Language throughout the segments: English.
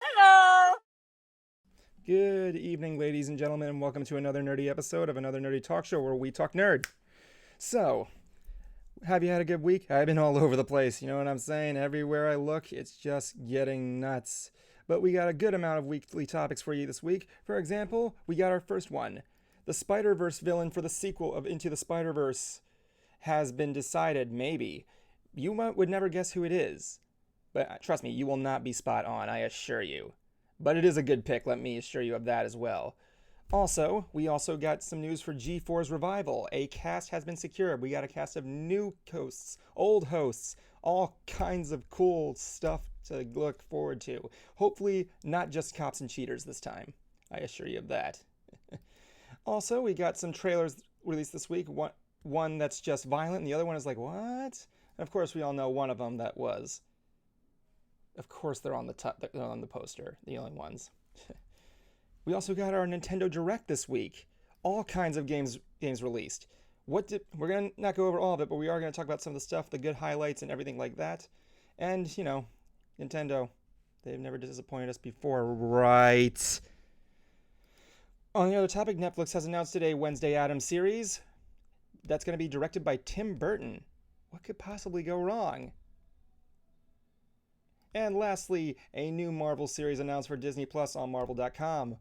Hello! Good evening, ladies and gentlemen, and welcome to another nerdy episode of Another Nerdy Talk Show where we talk nerd. So, have you had a good week? I've been all over the place, you know what I'm saying? Everywhere I look, it's just getting nuts. But we got a good amount of weekly topics for you this week. For example, we got our first one. The Spider-Verse villain for the sequel of Into the Spider-Verse has been decided, maybe. You would never guess who it is. But trust me, you will not be spot on, I assure you. But it is a good pick, let me assure you of that as well. Also, we also got some news for G4's revival. A cast has been secured. We got a cast of new hosts, old hosts, all kinds of cool stuff to look forward to. Hopefully, not just cops and cheaters this time. I assure you of that. Also, we got some trailers released this week. One that's just violent, and the other one is like, what? And of course, we all know one of them that was. Of course, they're on the poster, the only ones. We also got our Nintendo Direct this week. All kinds of games released. We're going to not go over all of it, but we are going to talk about some of the stuff, the good highlights and everything like that. And, you know, Nintendo, they've never disappointed us before, right? On the other topic, Netflix has announced today Wednesday Addams series. That's going to be directed by Tim Burton. What could possibly go wrong? And lastly, a new Marvel series announced for Disney Plus on Marvel.com.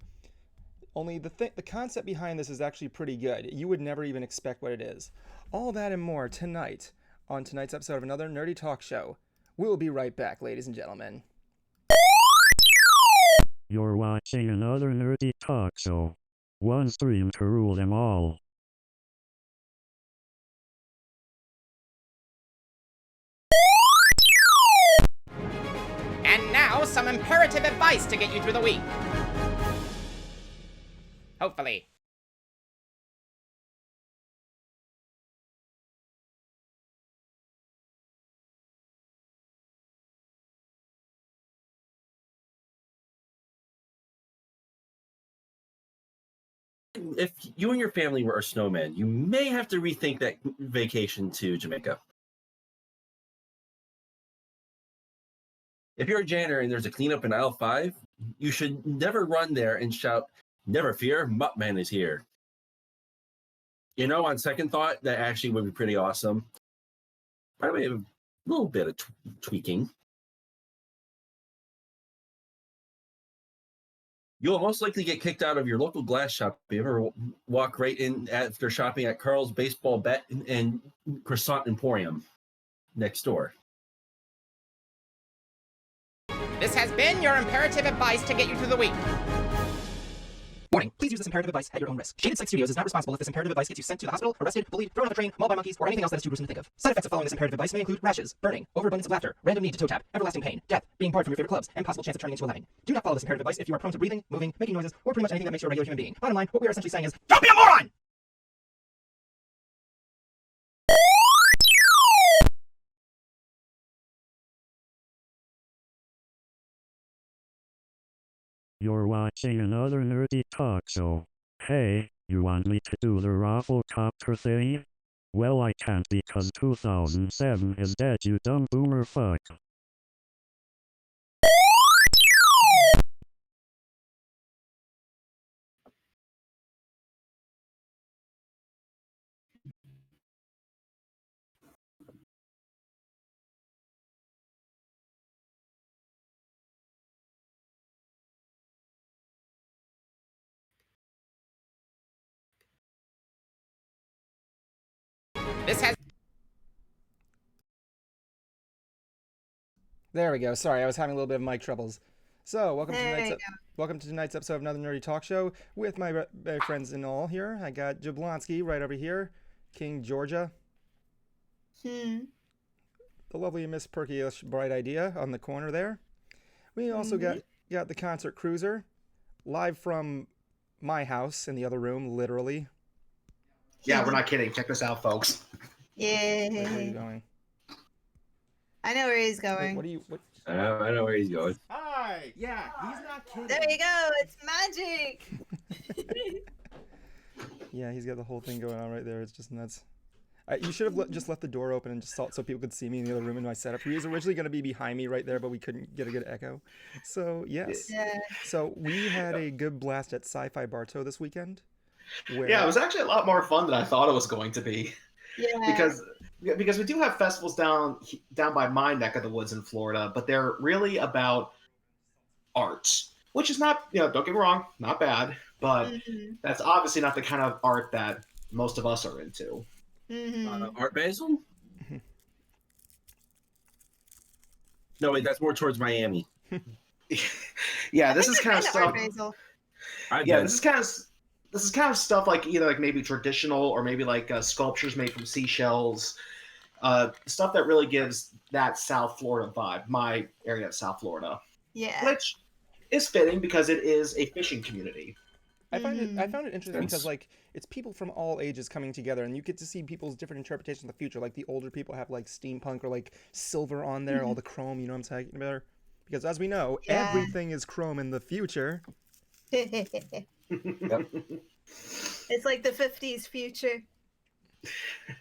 Only the concept behind this is actually pretty good. You would never even expect what it is. All that and more tonight on tonight's episode of Another Nerdy Talk Show. We'll be right back, ladies and gentlemen. You're watching Another Nerdy Talk Show. One stream to rule them all. And now, some imperative advice to get you through the week. Hopefully. If you and your family were a snowman, you may have to rethink that vacation to Jamaica. If you're a janitor and there's a cleanup in aisle 5, you should never run there and shout, "Never fear, Muttman is here." You know, on second thought, that actually would be pretty awesome. Probably a little bit of tweaking. You'll most likely get kicked out of your local glass shop if you ever walk right in after shopping at Carl's Baseball Bet and Croissant Emporium next door. This has been your imperative advice to get you through the week. Warning, please use this imperative advice at your own risk. Shaded Psych Studios is not responsible if this imperative advice gets you sent to the hospital, arrested, bullied, thrown off a train, mauled by monkeys, or anything else that is too gruesome to think of. Side effects of following this imperative advice may include rashes, burning, overabundance of laughter, random need to toe tap, everlasting pain, death, being barred from your favorite clubs, and possible chance of turning into a lemming. Do not follow this imperative advice if you are prone to breathing, moving, making noises, or pretty much anything that makes you a regular human being. Bottom line, what we are essentially saying is, don't be a moron! You're watching Another Nerdy Talk Show. Hey, you want me to do the Rafflecopter thing? Well, I can't because 2007 is dead, you dumb boomer fuck. This has... There we go. Sorry, I was having a little bit of mic troubles. So, welcome to tonight's episode of Another Nerdy Talk Show with my friends and all here. I got Jablonski right over here, King Georgia. The lovely Miss Perky-ish Bright Idea on the corner there. We also got the Concert Cruiser, live from my house in the other room, literally. Yeah, we're not kidding. Check this out, folks. Where are you Yay. going? I know where he's Wait, going. what are you... What? I know where he's going. Hi! Yeah, he's not kidding. There you go. It's magic. Yeah, he's got the whole thing going on right there. It's just nuts. You should have just left the door open and just so people could see me in the other room in my setup. He was originally going to be behind me right there, but we couldn't get a good echo. So, yes. Yeah. So, we had a good blast at Sci-Fi Bartow this weekend. Yeah, it was actually a lot more fun than I thought it was going to be. Yeah. Because we do have festivals down by my neck of the woods in Florida, but they're really about art, which is not, don't get me wrong, not bad, but that's obviously not the kind of art that most of us are into. Art Basel? No, wait, that's more towards Miami. Yeah, this is kind of stuff. This is kind of stuff like either like maybe traditional or maybe like sculptures made from seashells, stuff that really gives that South Florida vibe. My area of South Florida, which is fitting because it is a fishing community. I found it interesting because like it's people from all ages coming together, and you get to see people's different interpretations of the future. Like the older people have like steampunk or like silver on there, all the chrome. You know what I'm talking about? Because as we know, everything is chrome in the future. It's like the 50s future.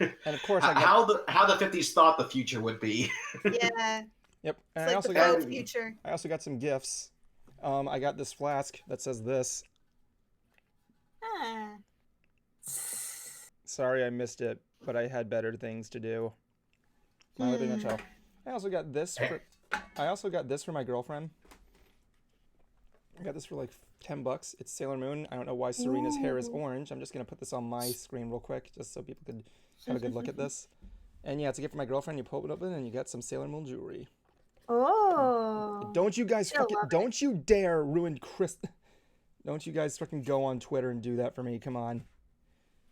And of course, how the 50s thought the future would be. Yeah. Yep. And It's I like also the got future. I also got some gifts. I got this flask that says this. Ah. Sorry I missed it, but I had better things to do. My living nutshell. I also got this for my girlfriend. I got this for like $10. It's Sailor Moon. I don't know why Serena's hair is orange. I'm just gonna put this on my screen real quick, just so people could have a good look at this. And yeah, it's a gift for my girlfriend. You pull it open and you got some Sailor Moon jewelry. Oh. Don't you guys don't you dare ruin Don't you guys fucking go on Twitter and do that for me. Come on.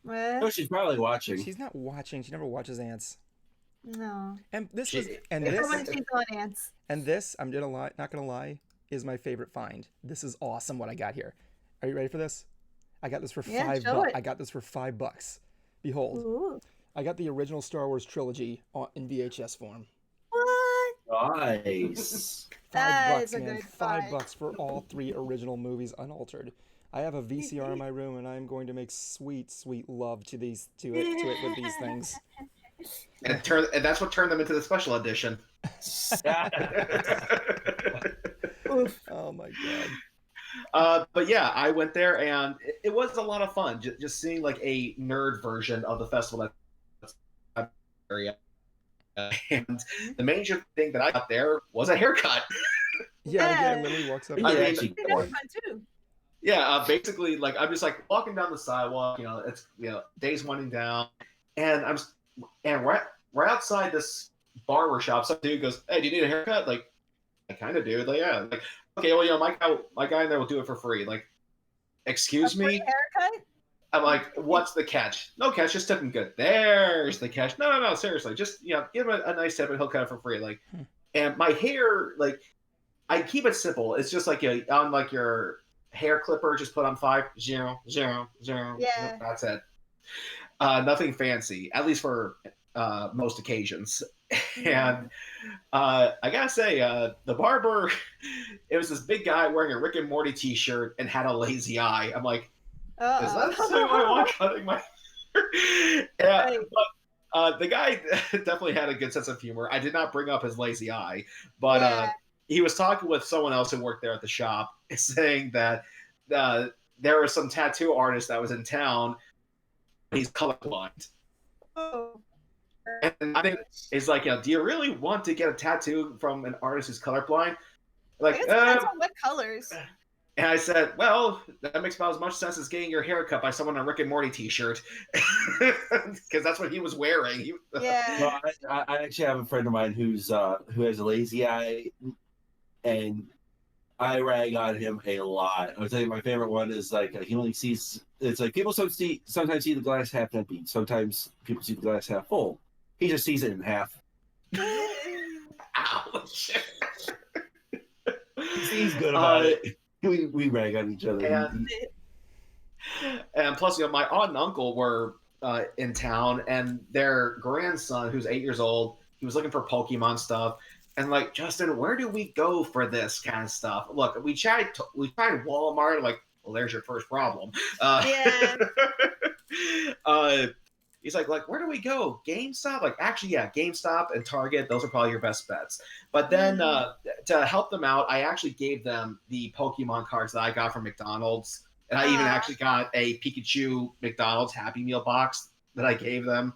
What? Oh, she's probably watching. She's not watching. She never watches Ants. No. And this When she's on Ants. And this, I'm not gonna lie, is my favorite find. This is awesome what I got here. Are you ready for this? I got this for $5. I got this for $5. Behold. Ooh. I got the original Star Wars trilogy in VHS form. What? Nice. $5, man. $5 for all 3 original movies unaltered. I have a VCR in my room, and I'm going to make sweet, sweet love to it with these things. And that's what turned them into the special edition. Oh my god. But yeah, I went there and it was a lot of fun. Just seeing like a nerd version of the festival that's area. And the major thing that I got there was a haircut. Yeah, Lily walks up. Basically, like I'm just like walking down the sidewalk. It's day's winding down, and right outside this barber shop, some dude goes, "Hey, do you need a haircut?" Like, I kind of do. Like, yeah. Like, okay, well, my guy in there will do it for free. Like, excuse me. Haircut? I'm like, what's the catch? No catch, just tip him good. There's the catch. No, seriously, just give him a nice tip and he'll cut it for free. Like, and my hair, like, I keep it simple. It's just like on like your hair clipper, just put on 5, 0, 0, 0. Yeah. That's it. Nothing fancy, at least for most occasions. And I gotta say, the barber, it was this big guy wearing a Rick and Morty t-shirt and had a lazy eye. I'm like, is that who I want cutting my hair? Yeah, but the guy definitely had a good sense of humor. I did not bring up his lazy eye, but he was talking with someone else who worked there at the shop, saying that there was some tattoo artist that was in town. He's colorblind. Oh. And I think it's like, do you really want to get a tattoo from an artist who's colorblind? Like, depends on what colors. And I said, well, that makes about as much sense as getting your hair cut by someone in a Rick and Morty t-shirt. Because that's what he was wearing. Yeah. No, I actually have a friend of mine who has a lazy eye, and I rag on him a lot. I'll tell you, my favorite one is like he only sees. It's like people sometimes see the glass half empty. Sometimes people see the glass half full. He just sees it in half. Ouch. He's good about it. We rag on each other. And plus, my aunt and uncle were in town, and their grandson, who's 8 years old, he was looking for Pokemon stuff. And like, Justin, where do we go for this kind of stuff? Look, we tried Walmart. Like, well, there's your first problem. He's like, where do we go? GameStop? Like, actually, yeah, GameStop and Target. Those are probably your best bets. But then to help them out, I actually gave them the Pokemon cards that I got from McDonald's. And I even actually got a Pikachu McDonald's Happy Meal box that I gave them.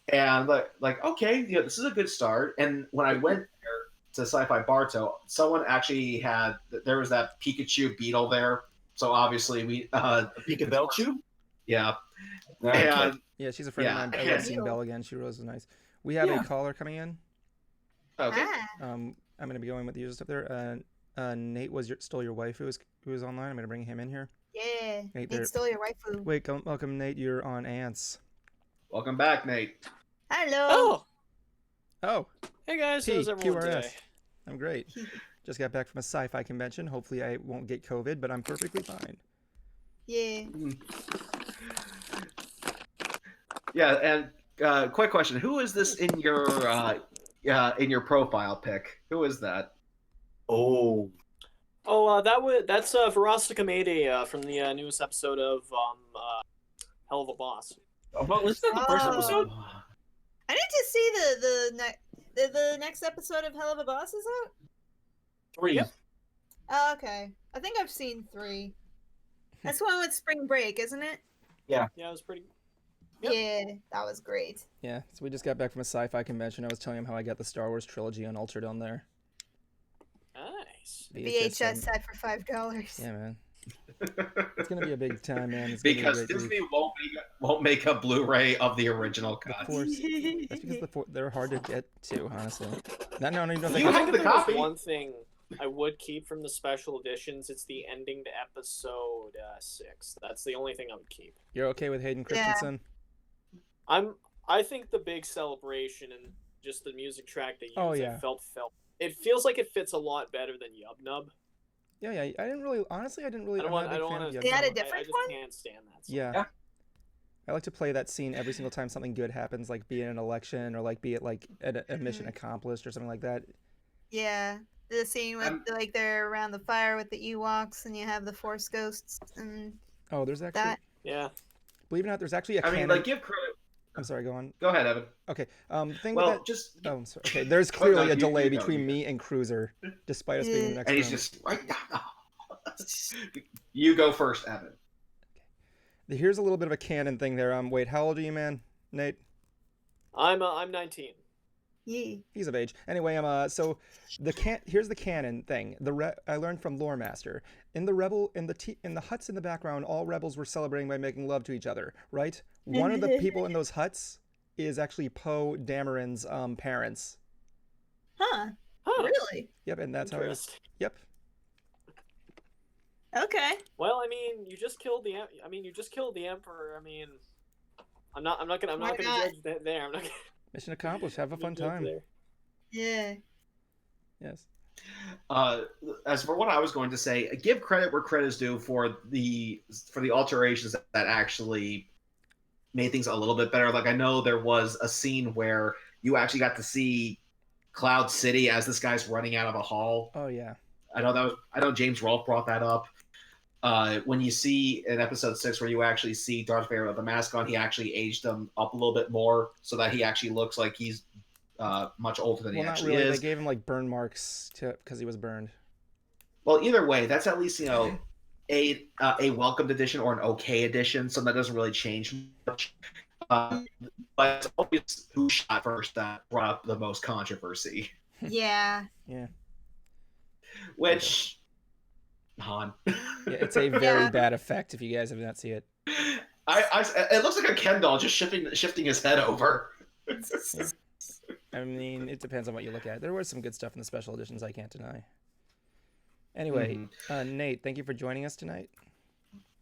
And like, okay, this is a good start. And when I went there to Sci-Fi Barto, someone actually there was that Pikachu beetle there. So obviously we Pikachu? Yeah. Okay. And Yeah, she's a friend of mine. I love seeing Belle again. She was nice. We have a caller coming in. okay. I'm gonna be going with the user stuff there. Nate was still your wife who was online. I'm gonna bring him in here. Yeah. Nate, Nate stole your waifu. Wait, welcome Nate. You're on Ants. Welcome back, Nate. Hello. Oh, Hey guys, how's everyone QRS. today? I'm great. Just got back from a sci-fi convention. Hopefully I won't get COVID, but I'm perfectly fine. Yeah. Yeah, and quick question: who is this in your profile pic? Who is that? Oh. Oh, that's Verostica Mayday from the newest episode of Hell of a Boss. Well, isn't that the first Oh. episode? I need to see the next episode of Hell of a Boss is out. 3. Yep. Oh, okay. I think I've seen 3. That's the one with Spring Break, isn't it? Yeah, it was pretty. Yep. Yeah, that was great. Yeah, so we just got back from a sci-fi convention. I was telling him how I got the Star Wars trilogy unaltered on there. Nice. VHS set for $5. Yeah, man. It's gonna be a big time, man. It's Because gonna be a great Disney won't make a Blu-ray of the original Of cut. course. That's because they're hard to get to, honestly. No, you don't You think have If the there was copy. one thing I would keep from the special editions, it's the ending to episode 6. That's the only thing I would keep. you're okay with Hayden Yeah. Christensen? I think the big celebration and just the music track they used, Oh, yeah. I felt. It feels like it fits a lot better than Yub Nub. Yeah. I didn't really. Honestly, I didn't really. I don't I'm not want. a I big don't fan want of to. They had a Yub Nub. different I just one? can't stand that. Song. Yeah. Yeah. I like to play that scene every single time something good happens, like be it an election or like be it like a mission accomplished or something like that. Yeah. The scene with like they're around the fire with the Ewoks and you have the Force ghosts and Oh, there's actually. that. Yeah. Believe it or not, there's actually a I mean, canon. like, give credit. I'm sorry. Go on. Go ahead, Evan. Okay. The thing Well, with that. just Oh, I'm sorry. Okay. There's Oh, no, clearly a you delay go, between you me and Cruiser, despite us being in the next and he's room. just right now. You go first, Evan. Here's a little bit of a canon thing there. Wait, how old are you, man? Nate? I'm 19. Yeah. He's of age. Anyway, so here's the canon thing. I learned from Lore Master. In the huts in the background, all rebels were celebrating by making love to each other, right? One of the people in those huts is actually Poe Dameron's parents. Huh. Huh. Really? Yep, and that's how it was. Interesting. Yep. Okay. Well, I mean, you just killed the. You just killed the Emperor. I mean, I'm not gonna Why not? judge that there. I'm not gonna. Mission accomplished. Have a fun judge time. there. Yeah. Yes. As for what I was going to say, give credit where credit is due for the alterations that actually made things a little bit better. Like, I know there was a scene where you actually got to see Cloud City as this guy's running out of a hall. Oh yeah. I know James Rolfe brought that up. When you see in episode 6 where you actually see Darth Vader with the mask on, he actually aged him up a little bit more so that he actually looks like he's much older than he Well, not actually really. is. They gave him like burn marks because he was burned. Well, either way, that's at least a welcomed edition or an okay edition, so that doesn't really change much. But it's always who shot first that brought up the most controversy, Yeah. Yeah. which Han. Yeah, it's a very Yeah. bad effect if you guys have not seen it. It looks like a Ken doll just shifting his head over. I mean, it depends on what you look at. There was some good stuff in the special editions, I can't deny. Anyway, Nate, thank you for joining us tonight.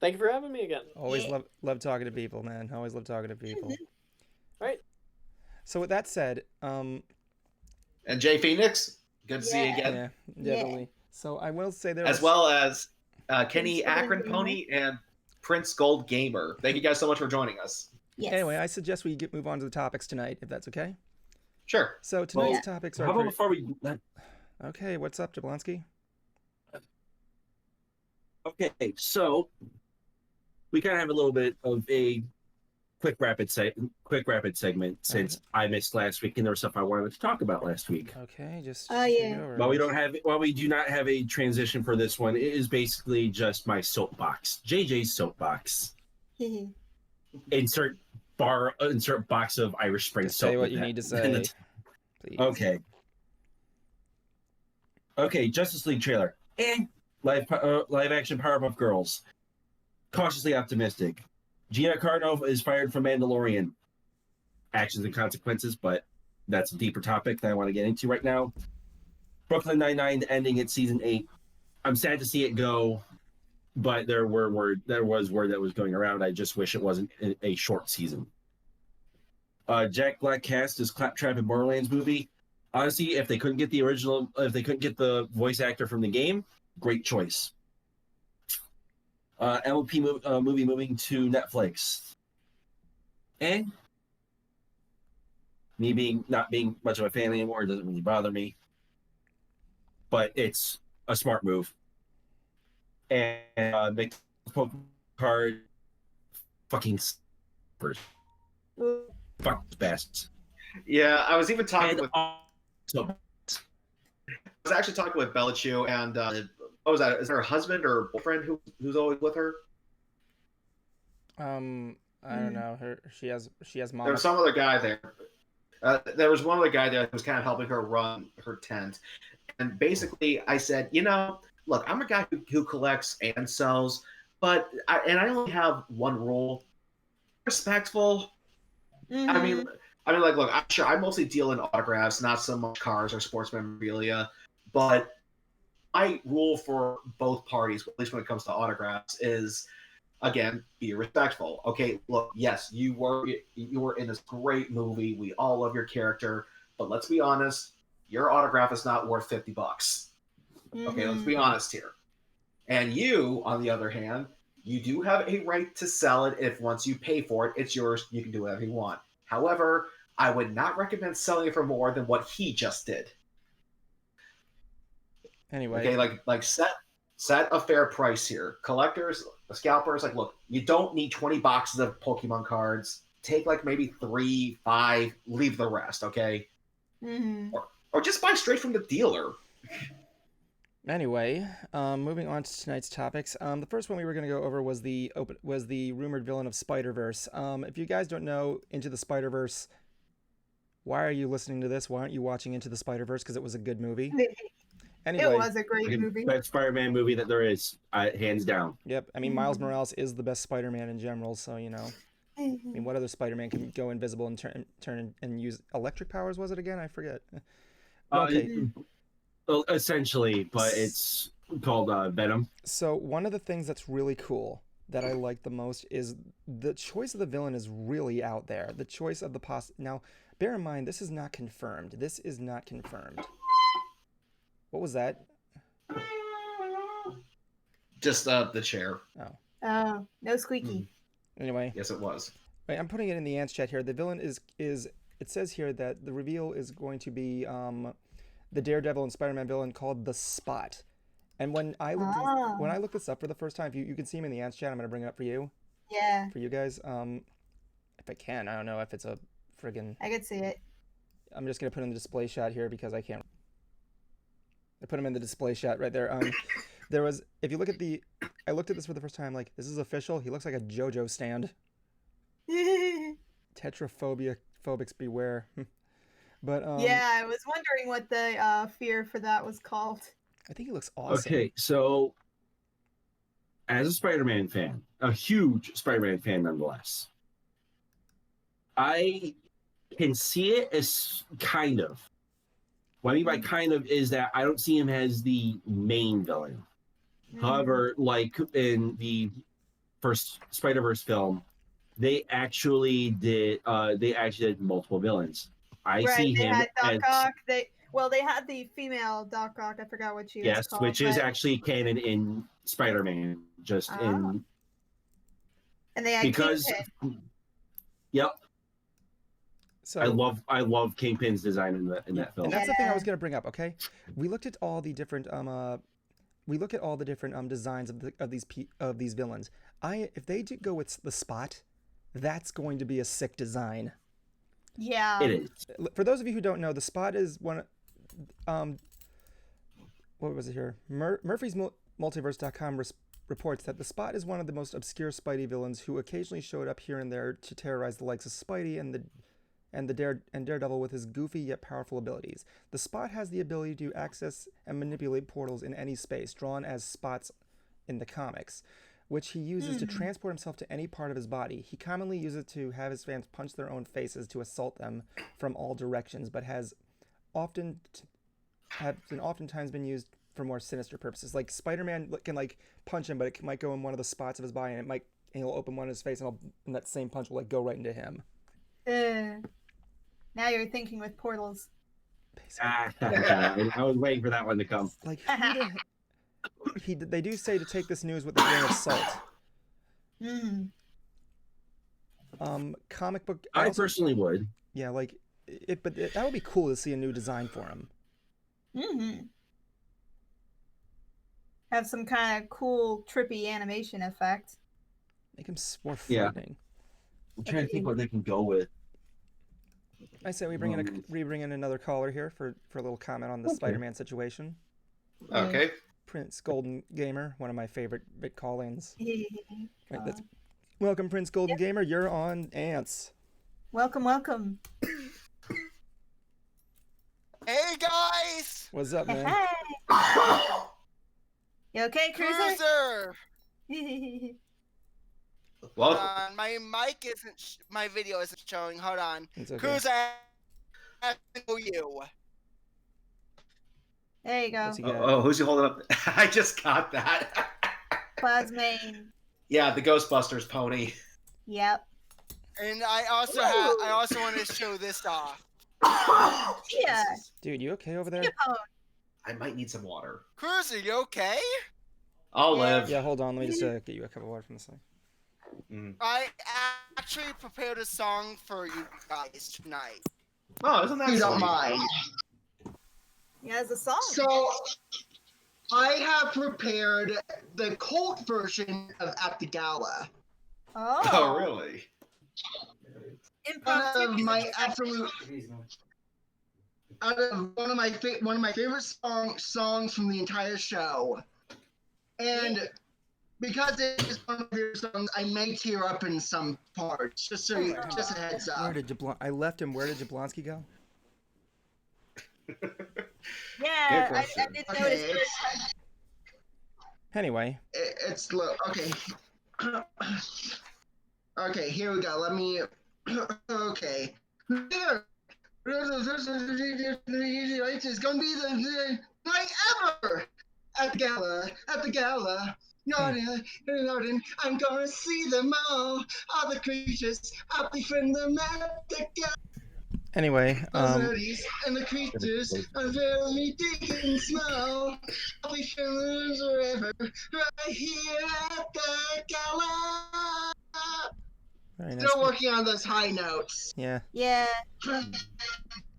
Thank you for having me again. Always love talking to people, man. Always love talking to people. Right. So with that said, And Jay Phoenix, good to see you again. yeah, definitely. So I will say there As was, well as Kenny Prince Gold Akron Gamer. Pony and Prince Gold Gamer. Thank you guys so much for joining us. Yes. Anyway, I suggest we move on to the topics tonight, if that's okay. Sure. So tonight's topics are How about before we? okay. What's up, Jablonski? Okay, so we kind of have a little bit of a quick rapid segment since I missed last week and there was stuff I wanted to talk about last week. Okay, just Oh, take yeah. over. While we do not have a transition for this one, it is basically just my soapbox. JJ's soapbox. Insert box of Irish Spring Just soap. say what you need to say. Please. Okay. Okay, Justice League trailer and live action Powerpuff Girls. Cautiously optimistic. Gina Carano is fired from Mandalorian. Actions and consequences, but that's a deeper topic that I want to get into right now. Brooklyn Nine-Nine ending at season 8. I'm sad to see it go, but there was word that was going around. I just wish it wasn't a short season. Jack Black cast as Claptrap in Borderlands movie. Honestly, if they couldn't get the voice actor from the game, great choice. LP movie moving to Netflix. And me not being much of a fan anymore doesn't really bother me. But it's a smart move. And make Pokemon card fucking fuck best. Yeah, I was even talking with. So, I was actually talking with Belichiu, and what was that? Is there a husband or boyfriend who's always with her? I don't know. She has mom. There was some other guy there. There was one other guy there who was kind of helping her run her tent. And basically, I said, look, I'm a guy who collects and sells, but I only have one rule: respectful. Mm-hmm. I mean, like, look, I'm sure I mostly deal in autographs, not so much cars or sports memorabilia. But my rule for both parties, at least when it comes to autographs, is again, be respectful. Okay, look, yes, you were in this great movie. We all love your character, but let's be honest, your autograph is not worth $50. Mm-hmm. Okay, let's be honest here. And you, on the other hand, you do have a right to sell it. If once you pay for it, it's yours. You can do whatever you want. However, I would not recommend selling it for more than what he just did. Anyway. Okay, like set a fair price here. Collectors, scalpers, like, look, you don't need 20 boxes of Pokemon cards. Take like maybe 3, 5, leave the rest, okay? Mm-hmm. Or just buy straight from the dealer. Anyway, moving on to tonight's topics. The first one we were going to go over was the rumored villain of Spider-Verse. If you guys don't know Into the Spider-Verse, why are you listening to this? Why aren't you watching Into the Spider-Verse? Because it was a good movie. Anyway, it was a great movie. Best Spider-Man movie that there is, hands down. Yep. I mean, Miles Morales is the best Spider-Man in general, so I mean, what other Spider-Man can go invisible and turn and use electric powers? Was it again? I forget. Okay. Well, essentially, but it's called Venom. So one of the things that's really cool that I like the most is the choice of the villain is really out there. The choice of the now, bear in mind, this is not confirmed. This is not confirmed. What was that? Just the chair. Oh, no squeaky. Anyway. Yes, it was. Right, I'm putting it in the ants chat here. The villain is it says here that the reveal is going to be the Daredevil and Spider-Man villain called the Spot. And when I looked this up for the first time, you can see him in the ants chat. I'm gonna bring it up for you. Yeah. For you guys. If I can, I don't know if it's a friggin'. I could see it. I'm just gonna put in the display shot here because I can't. I put him in the display shot right there. There was, if you look at I looked at this for the first time, like, this is official. He looks like a JoJo stand. Phobics beware. But yeah, I was wondering what the fear for that was called. I think he looks awesome. Okay, so as a Spider-Man fan, a huge Spider-Man fan nonetheless, I can see it as kind of. What I mean by kind of is that I don't see him as the main villain. However, like in the first Spider-Verse film, they actually did multiple villains. I see him had Doc as Ock. They had the female Doc Ock. I forgot what she was called. Yes, which is actually canon in Spider-Man. And they had Kingpin. Yep. So I love Kingpin's design in that film. And that's the thing I was gonna bring up. Okay, we looked at all the different designs of these villains. If they did go with the Spot, That's going to be a sick design. Yeah. It is. For those of you who don't know, the Spot is one. What was it here? Murphy's Multiverse.com reports that the Spot is one of the most obscure Spidey villains who occasionally showed up here and there to terrorize the likes of Spidey and Daredevil with his goofy yet powerful abilities. The Spot has the ability to access and manipulate portals in any space, drawn as spots in the comics, which he uses to transport himself to any part of his body. He commonly uses it to have his fans punch their own faces to assault them from all directions, but has oftentimes been used for more sinister purposes. Like Spider-Man can like punch him, but it might go in one of the spots of his body, and he'll open one of his face, and that same punch will like go right into him. Now you're thinking with portals. I was waiting for that one to come. Like they do say to take this news with a grain of salt. Comic book. I personally would. Yeah, like that would be cool to see a new design for him. Have some kind of cool, trippy animation effect. Make him more frightening. I'm trying to think what they can go with. I say we bring in another caller here for a little comment on the Spider-Man situation. Okay. Prince Golden Gamer, one of my favorite bit call-ins. Welcome, Prince Golden Gamer. You're on Ants. Welcome, welcome. Hey guys! What's up, man? Hey. You okay, Cruiser? Well, my mic isn't. My video isn't showing. Hold on. It's okay. Cruiser, I know you. There you go. oh, who's he holding up? I just got that. Plasmane. Yeah, the Ghostbusters pony. Yep. And I also want to show this off. Yeah. Dude, you okay over there? I might need some water. Cruiser, you okay? I'll live. Yeah, hold on. Let me just get you a cup of water from the side. I actually prepared a song for you guys tonight. Oh, isn't that You sweet? don't mind. Yeah, it's a song. So, I have prepared the cult version of At the Gala. Oh, really? Out of my absolute, out of one of my favorite songs from the entire show, and because it is one of my favorite songs, I may tear up in some parts. Just a heads up. Where did I left him? Where did Jablonski go? Yeah, I did notice. Anyway. It's low. Okay. Okay, here we go. Let me. Okay. Here. It's gonna be the night ever at the gala. At the gala. Garden, I'm gonna see them all the creatures. I'll befriend them at the gala. Anyway, and the creatures unveil me dig and smell. I'll be feeling forever right here at the gala. very nice. Still working on those high notes. Yeah. Yeah.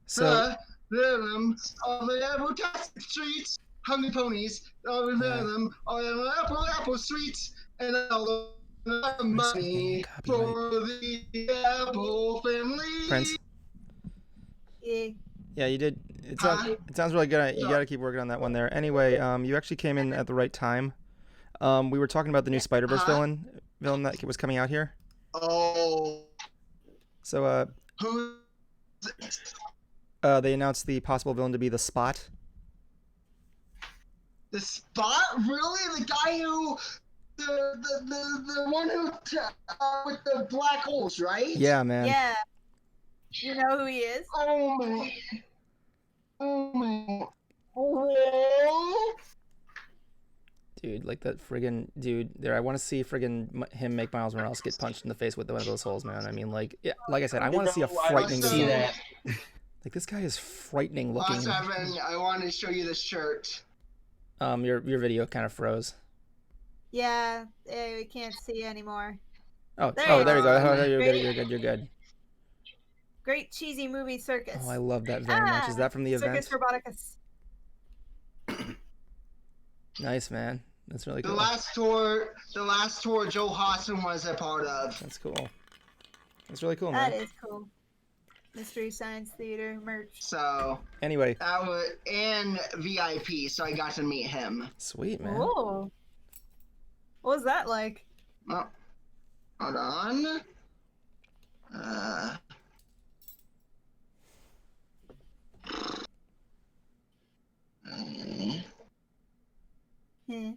So. Rhythm of the apple streets, hungry ponies. All the rhythm of the apple streets, and all the money for the apple family. Prince. Yeah, you did. It sounds really good. You got to keep working on that one there. Anyway, you actually came in at the right time. We were talking about the new Spider-Verse villain that was coming out here. Oh. So, who? They announced the possible villain to be the Spot. The Spot? Really? The guy who, the one who with the black holes, right? Yeah, man. Yeah. You know who he is? Oh my. Oh my. Oh. Dude, like that friggin' dude there. I want to see friggin' him make Miles Morales get punched in the face with one of those holes, man. I mean, like, yeah, like I said, I want to see a frightening design. Like, this guy is frightening looking. Also, Evan, I want to show you this shirt. Your video kind of froze. Yeah, we can't see anymore. Oh, there you go. Oh, you're good. Great cheesy movie Circus. Oh, I love that very much. Is that from the event? Circus Roboticus. Nice, man. That's really cool. The last tour Joe Hostin was a part of. That's cool. It's really cool, That man. is cool. Mystery Science Theater merch. So Anyway, I was in VIP, so I got to meet him. sweet, man. Whoa. What was that like? Oh, hold on. Hmm.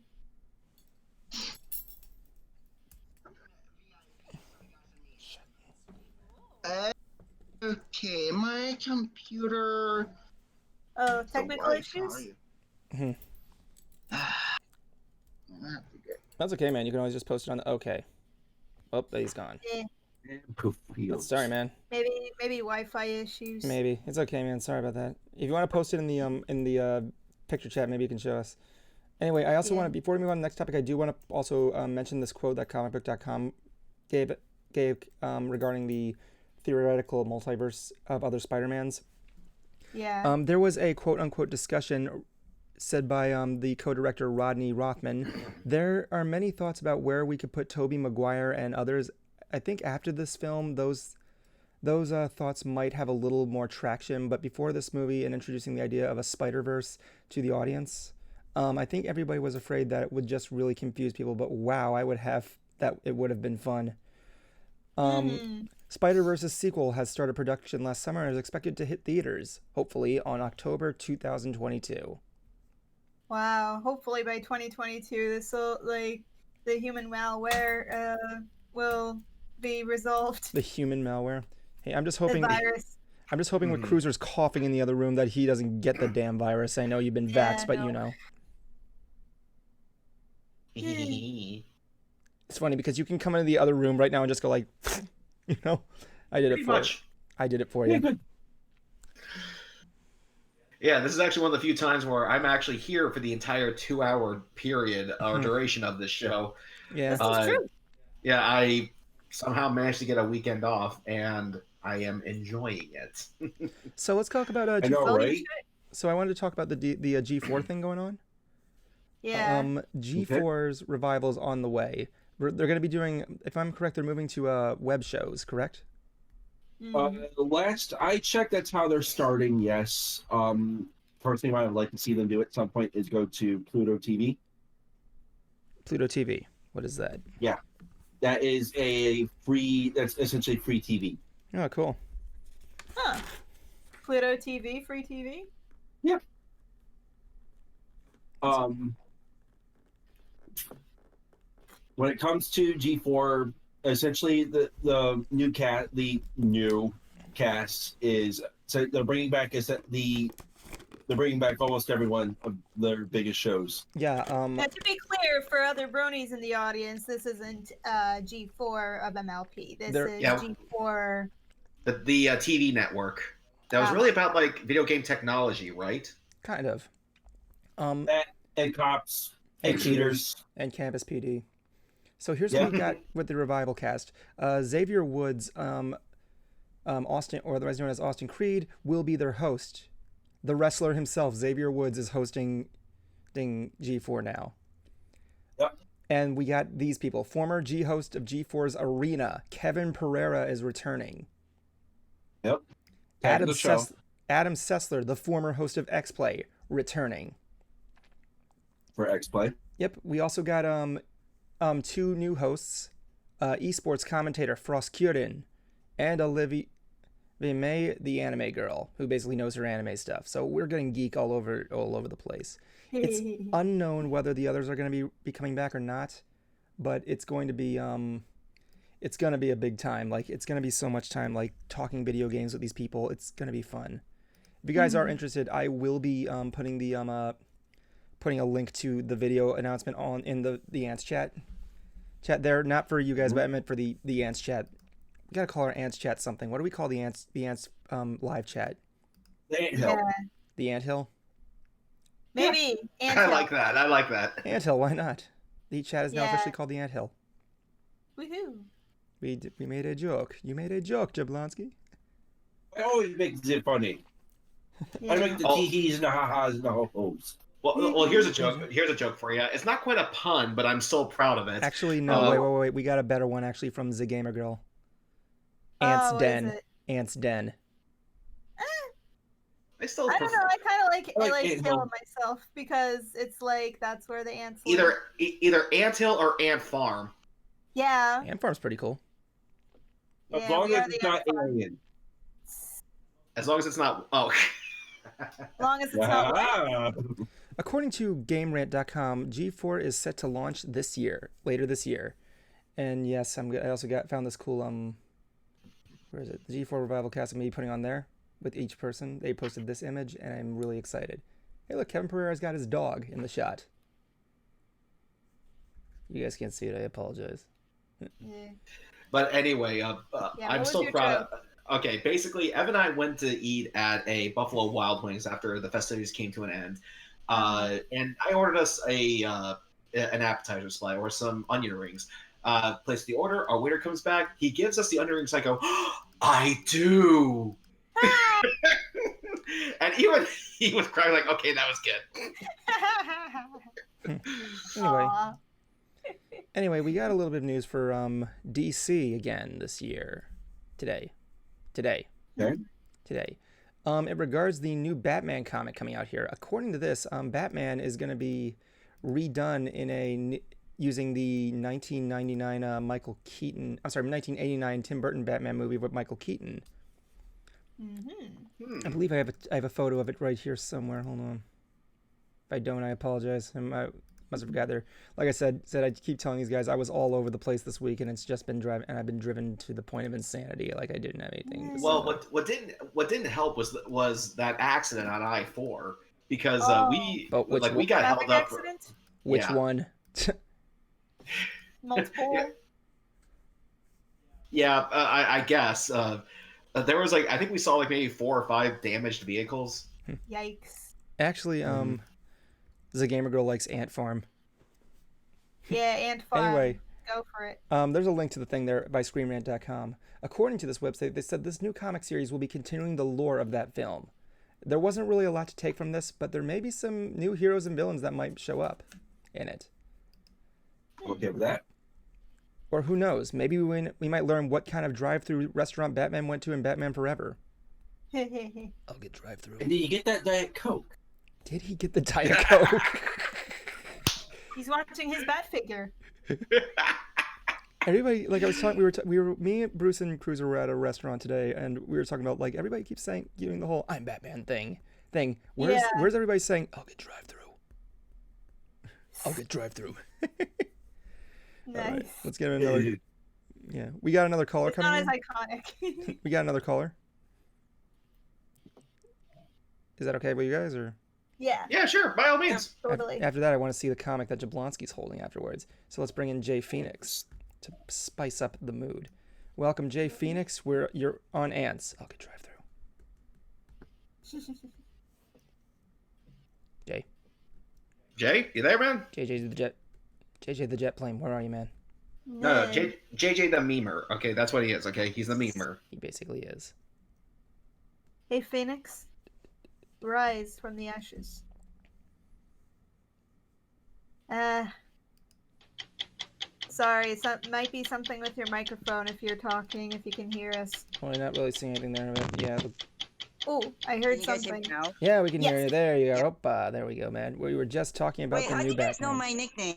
Okay, my computer. Oh, technical issues? Mhm. That's okay, man. You can always just post it on the. Okay. Oh, he's gone. Yeah. And poof, That's, sorry, man. Maybe Wi-Fi issues. Maybe it's okay, man. Sorry about that. If you want to post it in the picture chat, maybe you can show us. Anyway, I also want to, before we move on to the next topic, I do want to also mention this quote that comicbook.com gave regarding the theoretical multiverse of other Spider-Mans. Yeah. There was a quote-unquote discussion said by the co-director Rodney Rothman. There are many thoughts about where we could put Tobey Maguire and others. I think after this film, those thoughts might have a little more traction, but before this movie and introducing the idea of a Spider-Verse to the audience, I think everybody was afraid that it would just really confuse people, but wow, it would have been fun. Spider-Verse's sequel has started production last summer and is expected to hit theaters, hopefully, on October 2022. Wow. Hopefully by 2022, this will, like, the human malware will be resolved. The human malware. Hey, I'm just The hoping. virus. I'm just hoping with Cruiser's coughing in the other room that he doesn't get the damn virus. I know you've been vaxxed, but you know. It's funny because you can come into the other room right now and just go like, you know, I did it for you. I did it for you. Yeah, this is actually one of the few times where I'm actually here for the entire 2-hour period or duration of this show. Yeah, this is true. Yeah, I somehow managed to get a weekend off, and I am enjoying it. So let's talk about I know, right? So I wanted to talk about the G4 thing going on. Yeah. G4's revival is on the way. They're going to be doing, if I'm correct, they're moving to web shows, correct? Last I checked, that's how they're starting. Yes. First thing I would like to see them do at some point is go to Pluto TV. Pluto TV. What is that? Yeah, that is that's essentially free TV. Oh, cool. Huh. Pluto TV, free TV? Yeah. When it comes to G4, essentially the new cast is, so they're bringing back almost everyone of their biggest shows. Yeah. Now, to be clear, for other bronies in the audience, this isn't G4 of MLP. This is G4. The TV network that was really about like video game technology, right? Kind of. And cops and cheaters and Campus PD. So here's what we got with the revival cast. Xavier Woods, Austin, or otherwise known as Austin Creed, will be their host. The wrestler himself, Xavier Woods, is hosting G4 now. Yep. And we got these people. Former G-host of G4's Arena, Kevin Pereira, is returning. Yep. Adam Sessler, the former host of X-Play, returning. For X-Play. Yep. We also got two new hosts, esports commentator Frost Kieran and Olivia May, the anime girl, who basically knows her anime stuff. So we're getting geek all over the place. It's unknown whether the others are going to be coming back or not, but it's going to be a big time. Like, it's going to be so much time, like, talking video games with these people. It's going to be fun. If you guys are interested, I will be putting a link to the video announcement in the Ants chat there, not for you guys, but I meant for the Ants chat. We gotta call our Ants chat something. What do we call the Ants live chat? The Anthill. Yeah. The Anthill? Maybe. Yeah. I like that. Anthill, why not? The chat is now officially called the Anthill. Woohoo. We made a joke. You made a joke, Jablonski. I always make it funny. I make the tee-hees and the ha-has and the ho-hos. Well, here's a joke. Here's a joke for you. It's not quite a pun, but I'm still proud of it. Actually, no. Wait. We got a better one, actually, from The Gamer Girl. Ants what Den. is it? Ants Den. I still I don't know. I kind of like I like I like Ant Hill Hill. myself because it's like that's where the ants live. either Ant Hill or Ant Farm. Yeah. Ant Farm's pretty cool. As Yeah, long we as are it's the not ant farm. alien. As long as it's not. Oh. As long as it's not. Ah. According to GameRant.com, G4 is set to launch later this year. And yes, I also found this cool where is it? The G4 revival cast of me putting on there with each person. They posted this image, and I'm really excited. Hey, look, Kevin Pereira's got his dog in the shot. You guys can't see it. I apologize. Yeah. But anyway, I'm what still was your proud. Okay, basically, Ev and I went to eat at a Buffalo Wild Wings after the festivities came to an end, and I ordered us an appetizer slide or some onion rings. Place the order. Our waiter comes back. He gives us the onion rings. I go, I do. And even he was crying like, okay, that was good. Anyway. Aw. Anyway, we got a little bit of news for DC again this year. Today. Okay. It regards the new Batman comic coming out here. According to this, Batman is going to be redone using the 1989 1989 Tim Burton Batman movie with Michael Keaton. Mm-hmm. I believe I have a photo of it right here somewhere. Hold on. If I don't, I apologize. I must have forgot there. Like I said, I keep telling these guys I was all over the place this week, and it's just been I've been driven to the point of insanity. Like I didn't have anything. Well, what didn't help was that accident on I-4 because we got held up. Accident? Which one? Multiple. Yeah, I guess there was I think we saw maybe 4 or 5 damaged vehicles. Yikes. Actually, the gamer girl likes Ant Farm. Yeah, Ant Farm. Anyway, go for it. There's a link to the thing there by ScreenRant.com. According to this website, they said this new comic series will be continuing the lore of that film. There wasn't really a lot to take from this, but there may be some new heroes and villains that might show up in it. Okay with that. Or who knows? Maybe we might learn what kind of drive-through restaurant Batman went to in Batman Forever. I'll get drive-through. And did you get that Diet Coke? Did he get the Diet Coke? He's watching his bat figure. Everybody, like I was talking, me, Bruce, and Cruiser were at a restaurant today, and we were talking about everybody keeps doing the whole "I'm Batman" thing. Where's everybody saying "I'll get drive-through"? I'll get drive-through. Nice. All right, let's get another. Yeah, we got another caller coming. Not as in. iconic. We got another caller. Is that okay with you guys, or? Yeah. Yeah, sure, by all means. Totally. After that, I want to see the comic that Jablonski's holding afterwards. So let's bring in Jay Phoenix to spice up the mood. Welcome, Jay Phoenix. You're on Ants. I'll get drive-through. Jay. Jay, you there, man? JJ the jet plane. Where are you, man? No, JJ the memer. Okay, that's what he is. Okay, he's the memer. He basically is. Hey, Phoenix. Rise from the ashes. Sorry, might be something with your microphone if you're talking, if you can hear us. Well, you're not really seeing anything there, but yeah. Oh, I heard something. Yeah, we can hear you. There you go. There we go, man. We were just talking about the new Batman. How do you guys know my nickname?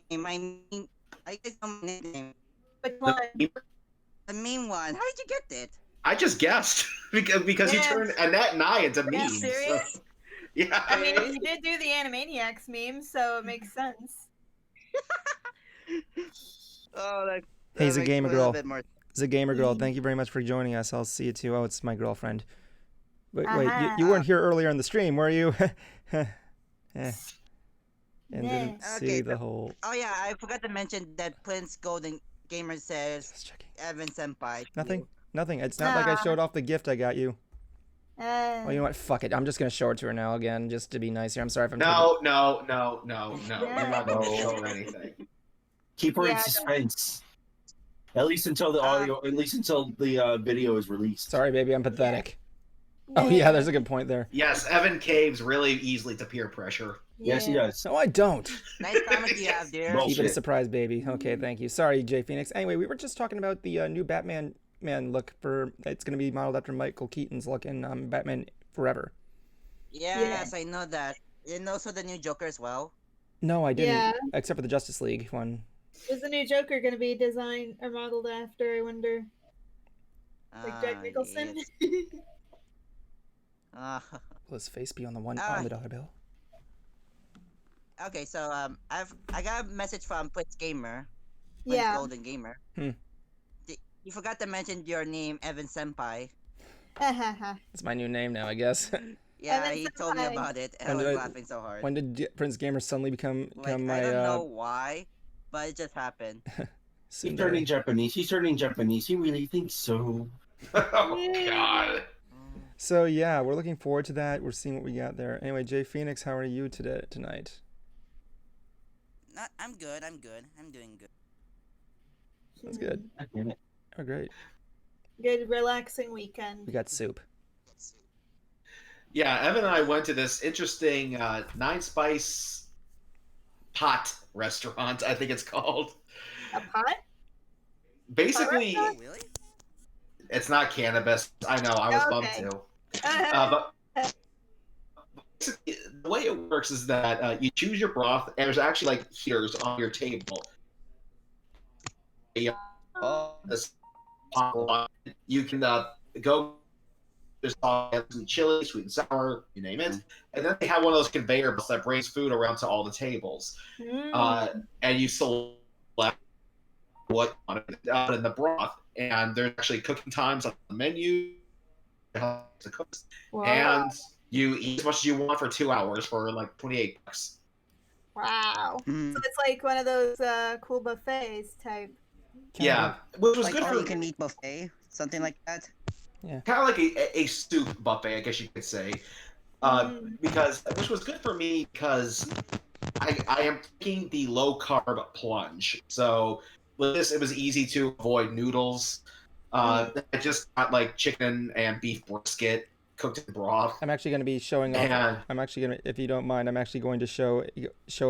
I guess know my nickname. Which one? The mean one. How did you get it? I just guessed because you turned Annette and I into memes. Are you serious? Yeah. I mean, you did do the Animaniacs meme, so it makes sense. Oh, that Hey, makes Zagamer a Girl. bit more- Zagamer Girl, thank you very much for joining us. I'll see you too. Oh, it's my girlfriend. Wait, Uh-huh. you weren't here earlier in the stream, were you? And didn't see Okay, the whole. Oh yeah, I forgot to mention that Prince Golden Gamer says Evan Senpai. Nothing. It's not like I showed off the gift I got you. Oh, you know what? Fuck it. I'm just gonna show it to her now again, just to be nice here. I'm sorry if I'm. No. You're not gonna show her anything. Keep her in suspense. At least until the audio, at least until the video is released. Sorry, baby. I'm pathetic. Oh yeah, there's a good point there. Yes, Evan caves really easily to peer pressure. Yes, he does. No, I don't. Nice comment you have, dear. Keep it a surprise, baby. Okay, thank you. Sorry, Jay Phoenix. Anyway, we were just talking about the new Batman Batman look for. It's gonna be modeled after Michael Keaton's look in Batman Forever. Yes, I know that. And also the new Joker as well. No, I didn't. Yeah. Except for the Justice League one. Is the new Joker going to be designed or modeled after, I wonder? Like Jack Nicholson? Will his face be on the $1 bill? Okay, so I got a message from Prince Gamer. Yeah. Golden Gamer. You forgot to mention your name, Evan Senpai. It's my new name now, I guess. Yeah, Evan he told me Senpai. about it, and I was laughing so hard. When did Prince Gamer suddenly become my? I don't know why, but it just happened. He's turning Japanese. He's turning Japanese. He really thinks so. Oh God. So yeah, we're looking forward to that. We're seeing what we got there. Anyway, Jay Phoenix, how are you tonight? I'm good. I'm doing good. That's good. Oh, great. Good, relaxing weekend. We got soup. Yeah, Evan and I went to this interesting Nine Spice pot restaurant, I think it's called. A pot? Basically, Oh, really? it's not cannabis. I know, I was bummed too. But basically, the way it works is that you choose your broth, and there's actually like heaters on your table. You can go. There's sweet chili, sweet and sour, you name it. And then they have one of those conveyor belts that brings food around to all the tables. And you select what you want to put in the broth. And there's actually cooking times on the menu. Wow. And you eat as much as you want for 2 hours for like $28. Wow. So it's like one of those cool buffets type. Yeah. Which was like good for you can eat buffet, something like that. Yeah. Kind of like a soup buffet, I guess you could say. Because which was good for me because I am taking the low carb plunge. So with this, it was easy to avoid noodles. I just got like chicken and beef brisket cooked in broth. I'm actually going to be showing off. I'm actually going to, if you don't mind, I'm actually going to show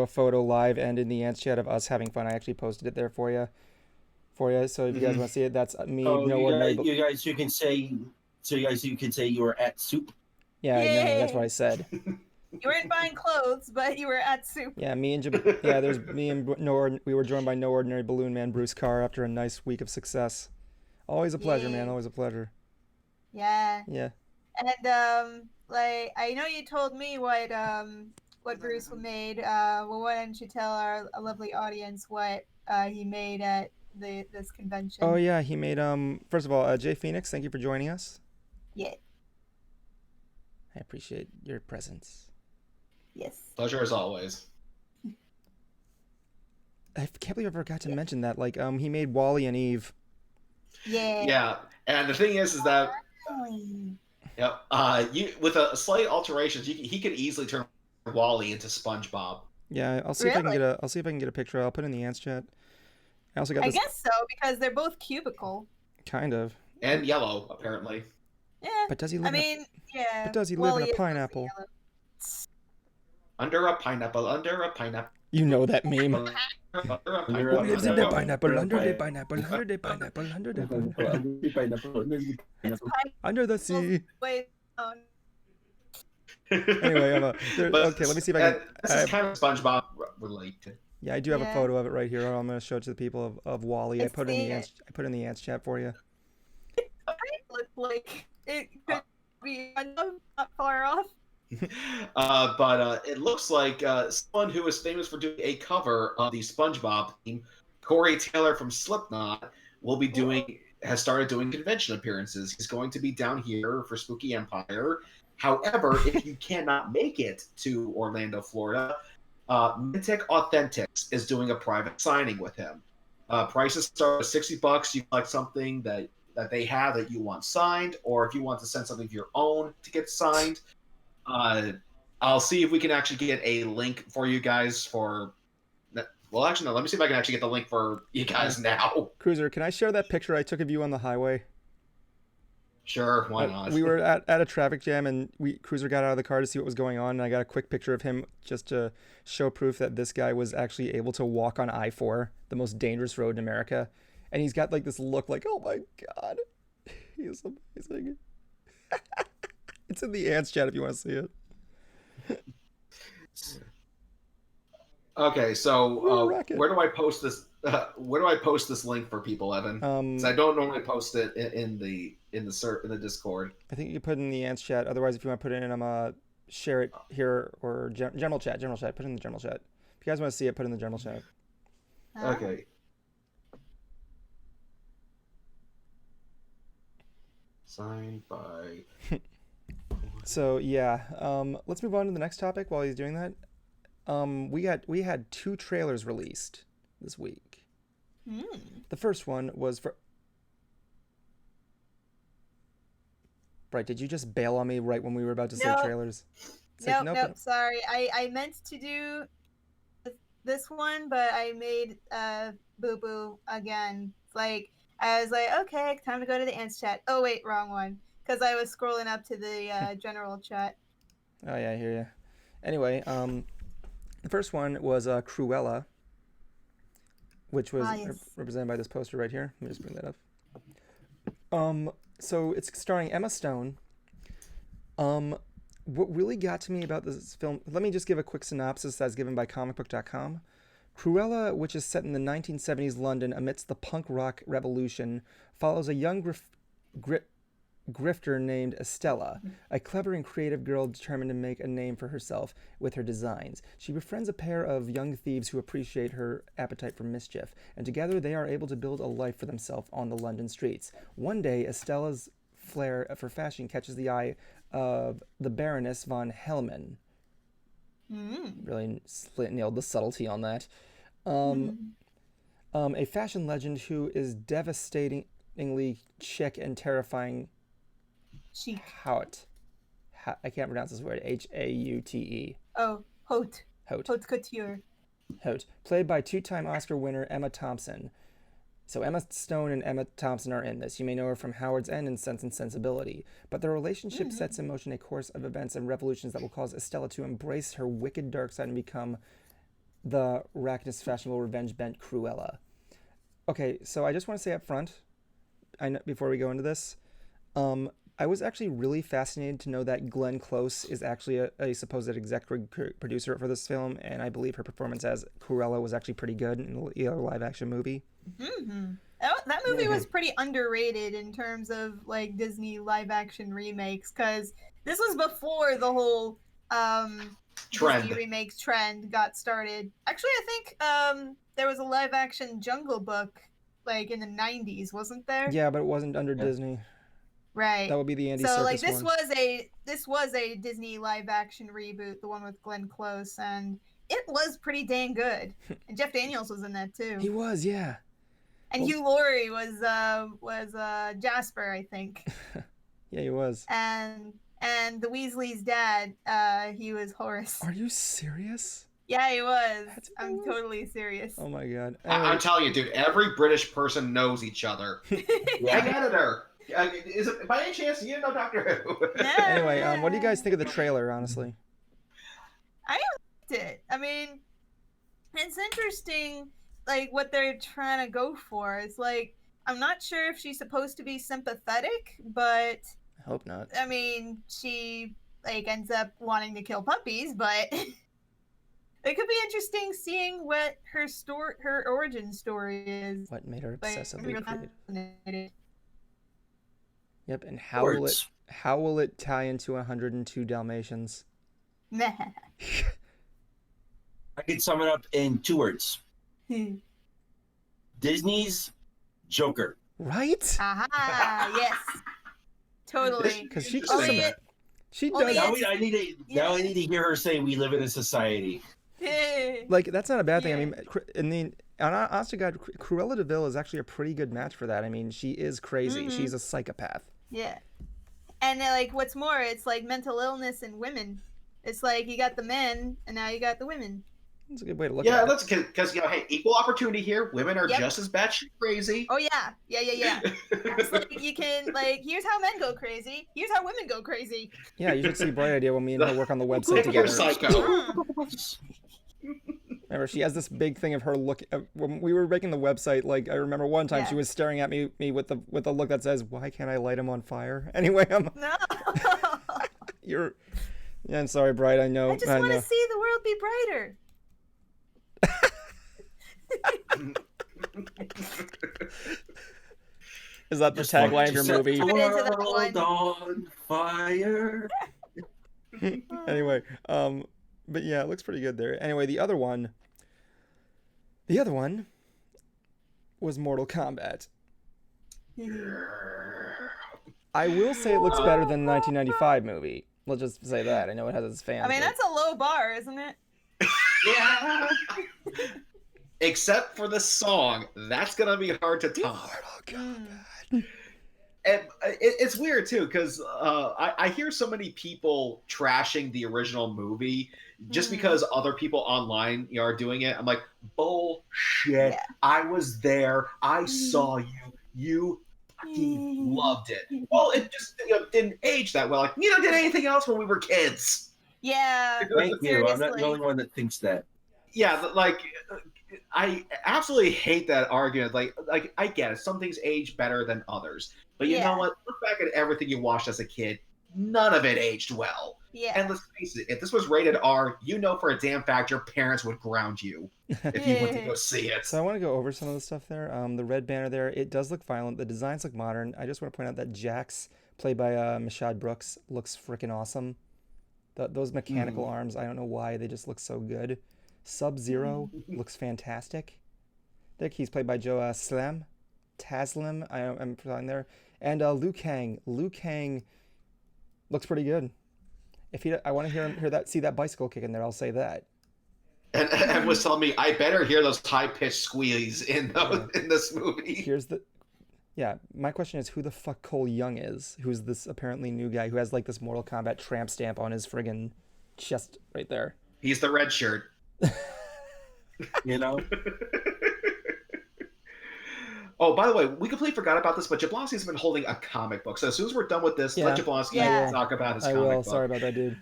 a photo live and in the ants chat of us having fun. I actually posted it there for you. So if you guys want to see it, that's me. You guys, you can say you were at soup. Yeah, I know, that's what I said. You weren't buying clothes, but you were at soup. Yeah, there's me and we were joined by No Ordinary Balloon Man Bruce Carr after a nice week of success. Always a pleasure, man. Always a pleasure. Yeah. Yeah. And like I know you told me what Bruce made. Well, why don't you tell our lovely audience what he made at this convention? Oh yeah, he made first of all, Jay Phoenix, thank you for joining us. Yeah. I appreciate your presence. Yes. Pleasure as always. I can't believe I forgot to mention that. Like, he made Wally and Eve. Yeah. Yeah, and the thing is that you with a slight alterations, he could easily turn Wally into SpongeBob. Yeah, I'll see if I can get a picture. I'll put it in the ants chat. I also got. I guess so because they're both cubicle. Kind of. And yellow, apparently. Yeah. But does he live? Yeah. But does he live in a pineapple? Under a pineapple. Under a pineapple. You know that meme. Who lives in the pineapple? Under the pineapple. Under the pineapple. Under the pineapple. Under the sea. Wait. Oh. Anyway, okay. Let me see if I can. This is kind of SpongeBob related. Yeah, I do have a photo of it right here. I'm going to show it to the people of Wally. I put it in the ants chat for you. It looks like it could be not far off. But it looks like someone who is famous for doing a cover of the SpongeBob theme, Corey Taylor from Slipknot, has started doing convention appearances. He's going to be down here for Spooky Empire. However, if you cannot make it to Orlando, Florida, Mintic Authentics is doing a private signing with him. Prices start at $60. You like something that they have that you want signed, or if you want to send something of your own to get signed, I'll see if we can actually get a link for you guys for. Well, actually, no. Let me see if I can actually get the link for you guys now. Cruiser, can I share that picture I took of you on the highway? Sure, why not? We were at a traffic jam, and Cruiser got out of the car to see what was going on, and I got a quick picture of him just to show proof that this guy was actually able to walk on I-4, the most dangerous road in America. And he's got like this look like, oh my God. He's amazing. It's in the ants chat if you want to see it. Okay, so Rocket. where do I post this? Where do I post this link for people, Evan? 'Cause I don't normally post it in the Discord. I think you put it in the ants chat. Otherwise, if you want to put it in, share it here or general chat. General chat. Put it in the general chat. If you guys want to see it, put it in the general chat. Okay. Signed by. So yeah, let's move on to the next topic while he's doing that. We had 2 trailers released this week. The first one was for. Right, did you just bail on me right when we were about to say trailers? It's like, Nope. Sorry, I meant to do this one, but I made boo boo again. It's like I was like, okay, time to go to the ants chat. Oh wait, wrong one, because I was scrolling up to the general chat. Oh yeah, I hear you. Anyway, the first one was Cruella, which was represented by this poster right here. Let me just bring that up. So it's starring Emma Stone. What really got to me about this film, let me just give a quick synopsis as given by comicbook.com. Cruella, which is set in the 1970s London amidst the punk rock revolution, follows a young grifter named Estella, a clever and creative girl determined to make a name for herself with her designs. She befriends a pair of young thieves who appreciate her appetite for mischief, and together they are able to build a life for themselves on the London streets. One day, Estella's flair for fashion catches the eye of the Baroness von Hellman. Really nailed the subtlety on that. A fashion legend who is devastatingly chic and terrifying. Haute. I can't pronounce this word. Haute. Oh, Haute. Haute. Haute couture. Haute. Played by 2-time Oscar winner Emma Thompson. So Emma Stone and Emma Thompson are in this. You may know her from Howard's End and Sense and Sensibility. But their relationship sets in motion a course of events and revolutions that will cause Estella to embrace her wicked dark side and become the rackness, fashionable, revenge-bent Cruella. Okay, so I just want to say up front, before we go into this, I was actually really fascinated to know that Glenn Close is actually a supposed executive producer for this film, and I believe her performance as Cruella was actually pretty good in the live-action movie. That movie was pretty underrated in terms of like Disney live-action remakes, because this was before the whole Disney remakes trend got started. Actually, I think there was a live-action Jungle Book like in the 90s, wasn't there? Yeah, but it wasn't under Disney. Right. That would be the Andy So Serkis like this one. was a Disney live action reboot, the one with Glenn Close, and it was pretty dang good. And Jeff Daniels was in that too. He was, yeah. And Hugh Laurie was Jasper, I think. Yeah, he was. And the Weasley's dad, he was Horace. Are you serious? Yeah, he was. I'm totally serious. Oh my god. I'm telling you, dude, every British person knows each other. Hey, editor. Is it by any chance you know Doctor Who? Anyway, what do you guys think of the trailer, honestly? I liked it. I mean, it's interesting, like, what they're trying to go for. It's like, I'm not sure if she's supposed to be sympathetic, but... I hope not. I mean, she, like, ends up wanting to kill puppies, but... It could be interesting seeing what her origin story is. What made her obsessively creative. Yep, and how will it tie into 102 Dalmatians? Meh. I could sum it up in 2 words. Disney's Joker. Right? Aha, yes. Totally. Because she does. Now I need to hear her say we live in a society. Like, that's not a bad thing. I mean, honest to God, Cruella de Vil is actually a pretty good match for that. I mean, she is crazy. She's a psychopath. Yeah. And like, what's more, it's like mental illness in women. It's like you got the men, and now you got the women. That's a good way to look at it. Yeah, that's because, hey, equal opportunity here. Women are just as batshit crazy. Oh, yeah. Yeah. It's like, you can, like, here's how men go crazy. Here's how women go crazy. Yeah, you should see Bright Idea when me and her work on the website together. You're psycho. Remember, she has this big thing of her look. When we were making the website, like I remember one time she was staring at me with a look that says, "Why can't I light him on fire?" Anyway, No. Yeah, I'm sorry, Bright. I know. I just want to see the world be brighter. Is that the tagline of your movie? World on fire. Anyway, but yeah, it looks pretty good there. Anyway, the other one was Mortal Kombat. I will say it looks better than the 1995 movie. Let's just say that. I know it has its fans. I mean, that's a low bar, isn't it? Yeah. Except for the song, that's gonna be hard to top. Mortal Kombat. And it's weird too, because I hear so many people trashing the original movie just because other people online are doing it. I'm like, bullshit. Yeah. I was there. I saw you. You fucking loved it. Well, it just didn't age that well. Like, neither did anything else when we were kids. Yeah. Thank you. I'm not the only one that thinks that. Yeah, like I absolutely hate that argument. Like I get it. Some things age better than others. But you know what? Look back at everything you watched as a kid. None of it aged well. Yeah. And let's face it, if this was rated R, you know for a damn fact your parents would ground you if you went to go see it. So I want to go over some of the stuff there. The red banner there, it does look violent. The designs look modern. I just want to point out that Jax, played by Mashad Brooks, looks freaking awesome. Those mechanical arms, I don't know why, they just look so good. Sub-Zero looks fantastic. He's played by Joe Taslim, I'm putting there. And Liu Kang. Liu Kang looks pretty good. I want to see that bicycle kick in there, I'll say that. And was telling me I better hear those high-pitched squeals in this movie. My question is who the fuck Cole Young is, who's this apparently new guy who has like this Mortal Kombat tramp stamp on his friggin' chest right there. He's the red shirt. You know? Oh, by the way, we completely forgot about this, but Jablonski's been holding a comic book. So as soon as we're done with this, let Jablonski talk about his comic book. Sorry about that, dude.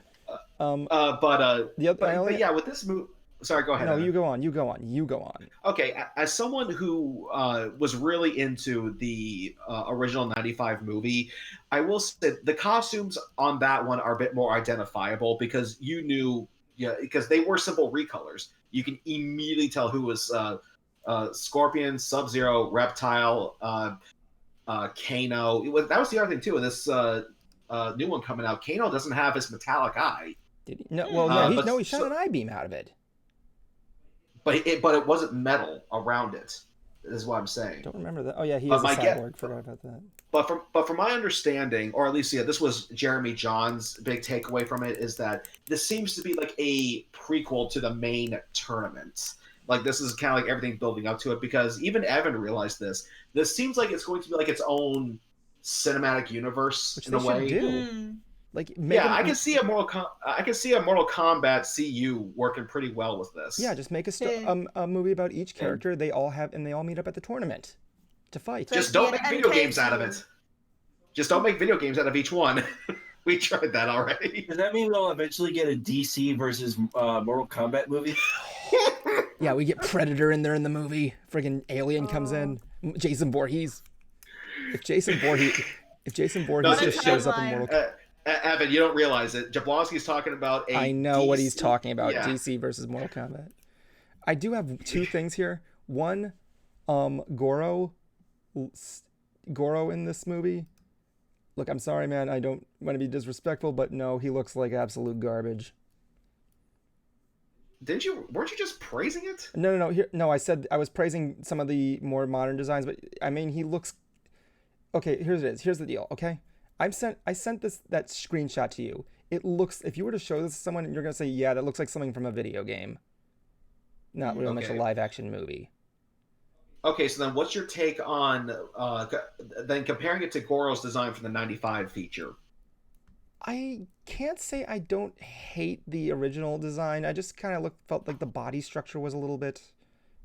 With this movie... Sorry, go ahead. No, you go on. Okay, as someone who was really into the original 95 movie, I will say the costumes on that one are a bit more identifiable because you knew, because they were simple recolors. You can immediately tell who was Scorpion, Sub-Zero, Reptile, Kano. That was the other thing too. In this new one coming out, Kano doesn't have his metallic eye. Did he? No, well, he shot an eye beam out of it. But it wasn't metal around it. Is what I'm saying. Don't remember that. Oh yeah, he is a cyborg. Forgot about that. But from my understanding, or at least this was Jeremy John's big takeaway from it, is that this seems to be like a prequel to the main tournament. Like this is kind of like everything building up to it, because even Evan realized this. This seems like it's going to be like its own cinematic universe in a way. Do. Like I can see a Mortal Kombat CU working pretty well with this. Yeah, just make a movie about each character they all meet up at the tournament to fight. Just don't make video games out of it. Just don't make video games out of each one. We tried that already. Does that mean we'll eventually get a DC versus Mortal Kombat movie? Yeah, we get Predator in there in the movie. Friggin' Alien comes in. Jason Voorhees. If Jason Voorhees just shows up in Mortal Kombat. Evan, you don't realize it. Jablonski's talking about I know what he's talking about. Yeah. DC versus Mortal Kombat. I do have two things here. One, Goro in this movie. Look, I'm sorry, man. I don't want to be disrespectful, but no, he looks like absolute garbage. Weren't you just praising it? No. I said I was praising some of the more modern designs, but I mean, he looks. Okay, here's the deal. Okay. I sent that screenshot to you. It looks, if you were to show this to someone, you're gonna say, yeah, that looks like something from a video game, not really much a live action movie. Okay, so then what's your take on then comparing it to Goro's design from the 95 feature? I can't say I don't hate the original design. I just kind of felt like the body structure was a little bit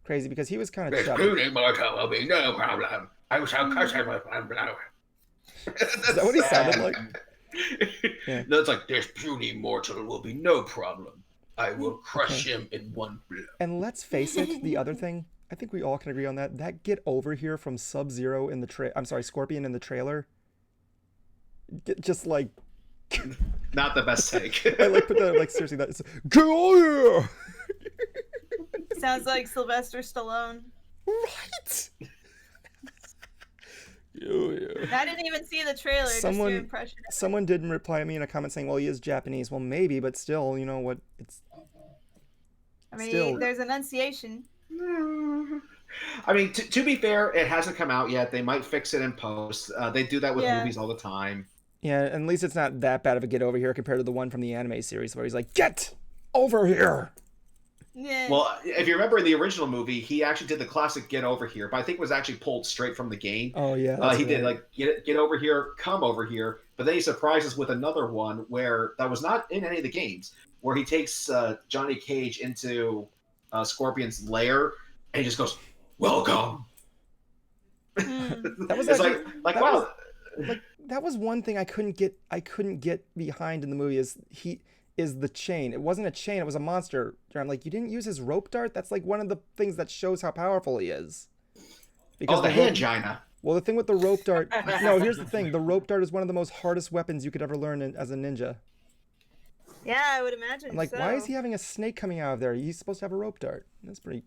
crazy because he was kind of chubby. Immortal will be no problem. I shall cut him with my blow. Is that what he sounded like? Yeah. No, it's like, this puny mortal will be no problem. I will crush him in one blow. And let's face it, the other thing, I think we all can agree on that. That get over here from Sub-Zero in the Scorpion in the trailer. Just like not the best take. I like put that like seriously that it's get over here. Sounds like Sylvester Stallone. Right. Oh, yeah. I didn't even see the trailer. Just your impression. Someone did reply to me in a comment saying, "Well, he is Japanese." Well, maybe, but still, you know what? It's. I mean, there's enunciation. I mean, to be fair, it hasn't come out yet. They might fix it in post. They do that with movies all the time. Yeah, and at least it's not that bad of a get over here compared to the one from the anime series where he's like, "Get over here." Yeah. Well, if you remember in the original movie, he actually did the classic "Get over here," but I think it was actually pulled straight from the game. Oh yeah, he did like get over here, come over here. But then he surprised us with another one where that was not in any of the games, where he takes Johnny Cage into Scorpion's lair and he just goes, "Welcome." That was it's actually, like wow. That was one thing I couldn't get behind in the movie is the chain. It wasn't a chain, it was a monster. I'm like, you didn't use his rope dart? That's like one of the things that shows how powerful he is. Because the angina. Well, the thing with the rope dart, no, here's the thing. The rope dart is one of the most hardest weapons you could ever learn as a ninja. Yeah, I would imagine. I'm like, why is he having a snake coming out of there? He's supposed to have a rope dart. That's pretty.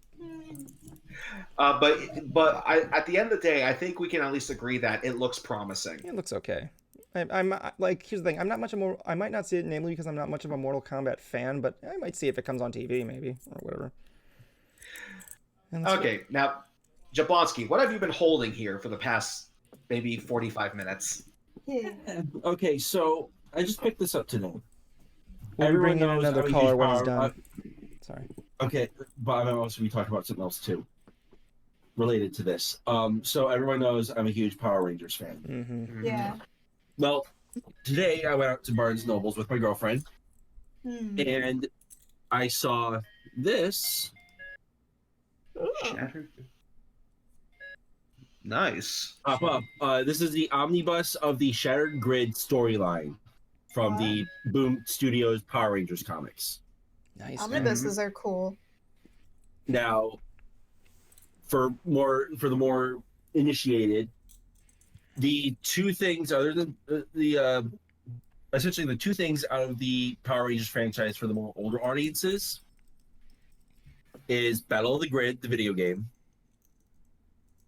But at the end of the day, I think we can at least agree that it looks promising. It looks okay. I'm like, here's the thing. I might not see it namely because I'm not much of a Mortal Kombat fan, but I might see it if it comes on TV maybe or whatever. Okay, now, Jablonski, what have you been holding here for the past maybe 45 minutes? Yeah. Okay, so I just picked this up today. We'll bring in another caller when he's done. Sorry. Okay, but I'm also be talking about something else too, related to this. So everyone knows I'm a huge Power Rangers fan. Mm-hmm. Yeah. Well, today I went out to Barnes & Nobles with my girlfriend, and I saw this. Shattered. Nice. Pop up. This is the omnibus of the Shattered Grid storyline from the Boom Studios Power Rangers comics. Nice. Omnibuses are cool. Now, for the more initiated, the two things other than essentially the two things out of the Power Rangers franchise for the more older audiences is Battle of the Grid, the video game,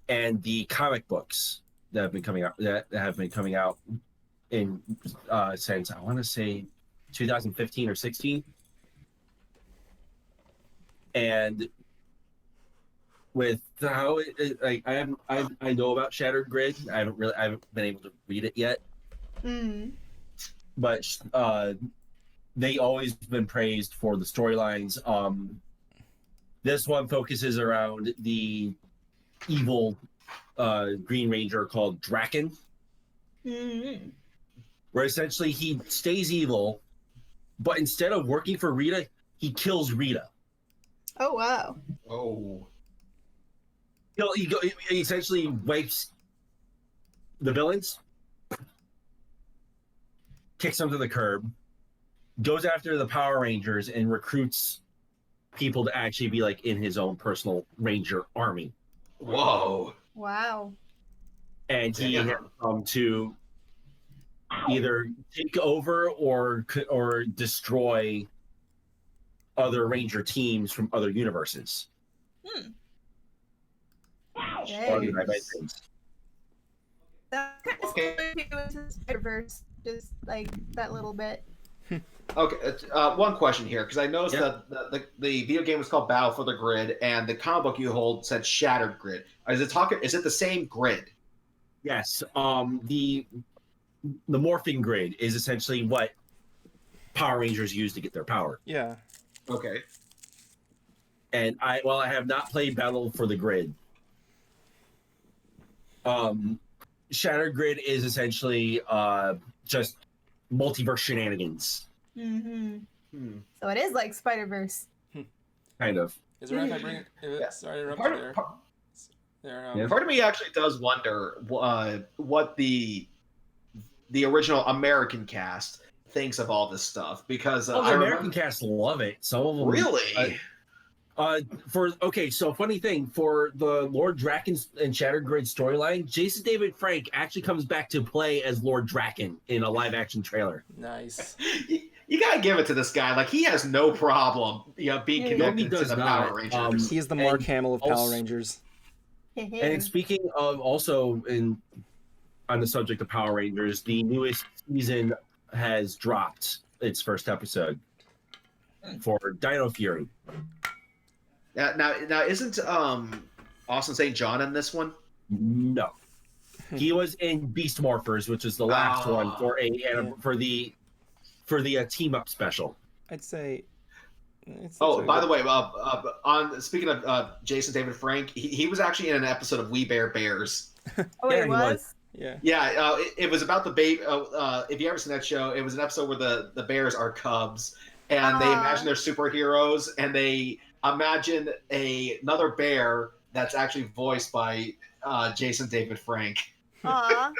and the comic books that have been coming out in since I want to say 2015 or 16. And with how I know about Shattered Grid, I haven't been able to read it yet. But they always been praised for the storylines. This one focuses around the evil Green Ranger called Draken, where essentially he stays evil, but instead of working for Rita, he kills Rita. Oh wow! Oh. He essentially wipes the villains, kicks them to the curb, goes after the Power Rangers, and recruits people to actually be like in his own personal Ranger army. Whoa! Wow! And he has come to either take over or destroy other Ranger teams from other universes. That kind of into Spider-Verse, just like that little bit. Okay, one question here, because I noticed that the video game was called Battle for the Grid, and the comic book you hold said Shattered Grid. Is it the same grid? Yes. The morphing grid is essentially what Power Rangers use to get their power. Yeah. Okay. And I have not played Battle for the Grid. Shattered Grid is essentially just multiverse shenanigans. So it is like Spider-Verse. Kind of. Is it right if I bring it? Sorry to interrupt you there. Part of me actually does wonder what the original American cast thinks of all this stuff because the American cast love it. Some of them really. So funny thing for the Lord Draken and Shattered Grid storyline, Jason David Frank actually comes back to play as Lord Draken in a live action trailer. Nice. You gotta give it to this guy. Like he has no problem, being connected to the Power Rangers. He is the Mark Hamill of Power Rangers. And speaking of also on the subject of Power Rangers, the newest season has dropped its first episode for Dino Fury. Now isn't Austin St. John in this one? No, he was in Beast Morphers, which is the last one for the team up special. I'd say. By the way, speaking of Jason David Frank, he was actually in an episode of We Bare Bears. Oh, he was? Yeah. Yeah, it was about the baby. If you ever seen that show, it was an episode where the bears are cubs, and they imagine they're superheroes, and they imagine another bear that's actually voiced by Jason David Frank. Aw.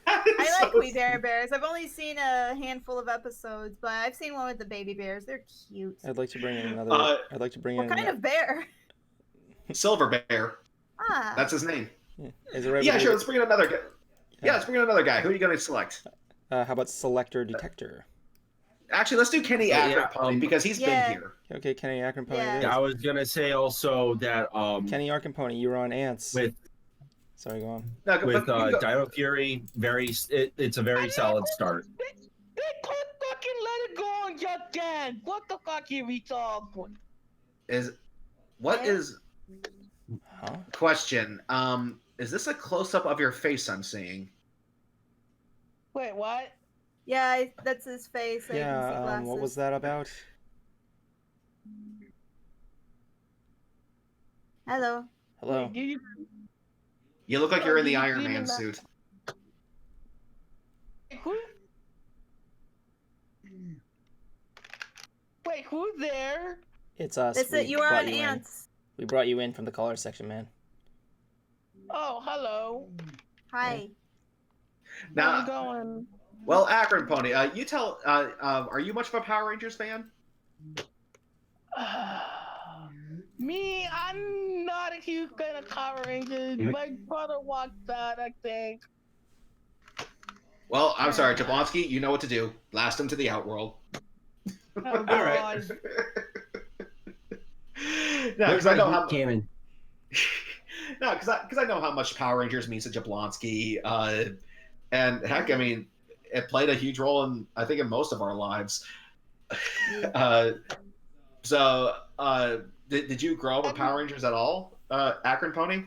I like We Bare Bears. I've only seen a handful of episodes, but I've seen one with the baby bears. They're cute. I'd like to bring in another. What kind of bear? Silver Bear. Ah. That's his name. Yeah, is it right? Yeah, sure. Let's bring in another guy. Yeah, let's bring in another guy. Who are you going to select? How about Selector Detector? Actually, let's do Kenny Ackert because he's been here. Okay, Kenny Ackert Pony. Yeah, I was gonna say also that Kenny Ackert Pony, you were on Ants. Sorry, go on. No, with Dino Fury, it's a very solid start. They could fucking let it go on your dad. What the fuck you retard? Question? Is this a close up of your face I'm seeing? Wait, what? Yeah, that's his face. I can see Yeah, glasses. what was that about? Hello. Hello. You look like you're in the Iron Man suit. Who? Wait, who's there? It's us. That's it. You are on Ants. We brought you in from the caller section, man. Oh, hello. Hi. Now, How's it going? well, Akron Pony, you tell. Are you much of a Power Rangers fan? Me, I'm not a huge fan of Power Rangers. My brother watched that, I think. Well, I'm sorry, Jablonski. You know what to do. Blast him to the outworld. Oh, All right. No, because I know how. Canon. No, because I know how much Power Rangers means to Jablonski, and heck, I mean, it played a huge role in in most of our lives. Did you grow up with Power Rangers at all, Akron Pony?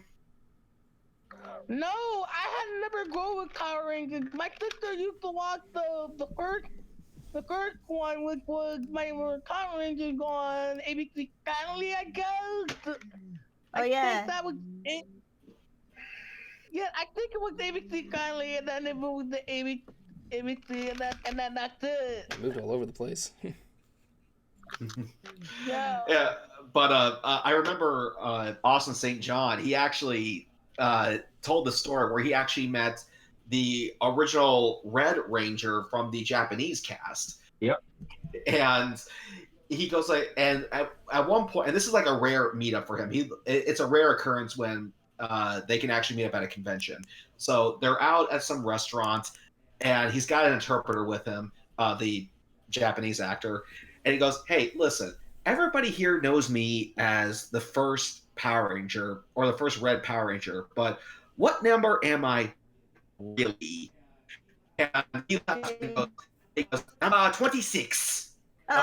No, I had never grown with Power Rangers. My sister used to watch the first one, which was my Power Rangers on ABC Family, I guess. I think that was it. Yeah, I think it was ABC Family, and then it was the ABC, and then that's it. It moved all over the place. Yeah, but I remember Austin St. John. He actually told the story where he actually met the original Red Ranger from the Japanese cast. Yep. And he goes like, and at one point, and this is like a rare meetup for him. It's a rare occurrence when they can actually meet up at a convention. So they're out at some restaurant, and he's got an interpreter with him, the Japanese actor. And he goes, "Hey, listen, everybody here knows me as the first Power Ranger or the first Red Power Ranger, but what number am I really?" And he goes, "I'm 26." And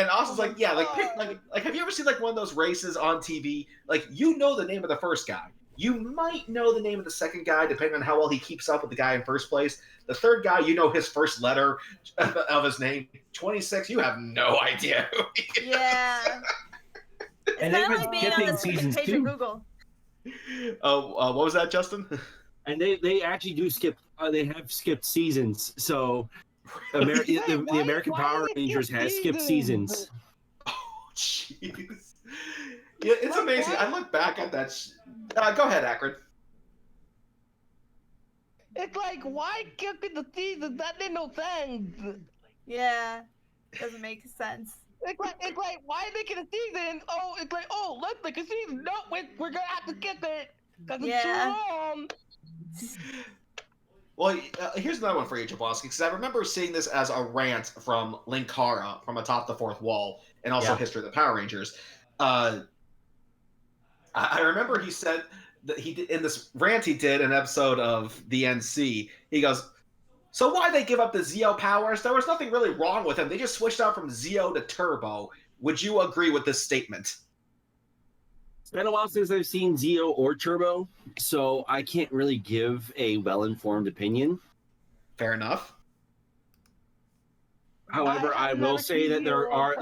Austin's like, "Yeah, like have you ever seen like one of those races on TV? Like you know the name of the first guy. You might know the name of the second guy, depending on how well he keeps up with the guy in first place. The third guy, you know his first letter of his name. 26, you have no idea who he is." Yeah. And they've been skipping seasons page too. of Google. What was that, Justin? And they actually do skip. They have skipped seasons. So the American Power Rangers has skipped seasons. Oh, jeez. Yeah, it's amazing. I look back at that. Go ahead, Akron. It's like, why kicking the season? That made no sense. Yeah, doesn't make sense. It's like, why are they making a season? Oh, it's like, oh, let's make a season. No, we're gonna have to kick it because it's too long. Well, here's another one for you, Jablonski, because I remember seeing this as a rant from Linkara from Atop the Fourth Wall, and also History of the Power Rangers. I remember he said that he did, in this rant he did an episode of the NC. He goes, "So why they give up the Zeo powers? There was nothing really wrong with them. They just switched out from Zeo to Turbo." Would you agree with this statement? It's been a while since I've seen Zeo or Turbo, so I can't really give a well-informed opinion. Fair enough. However, I will say that there are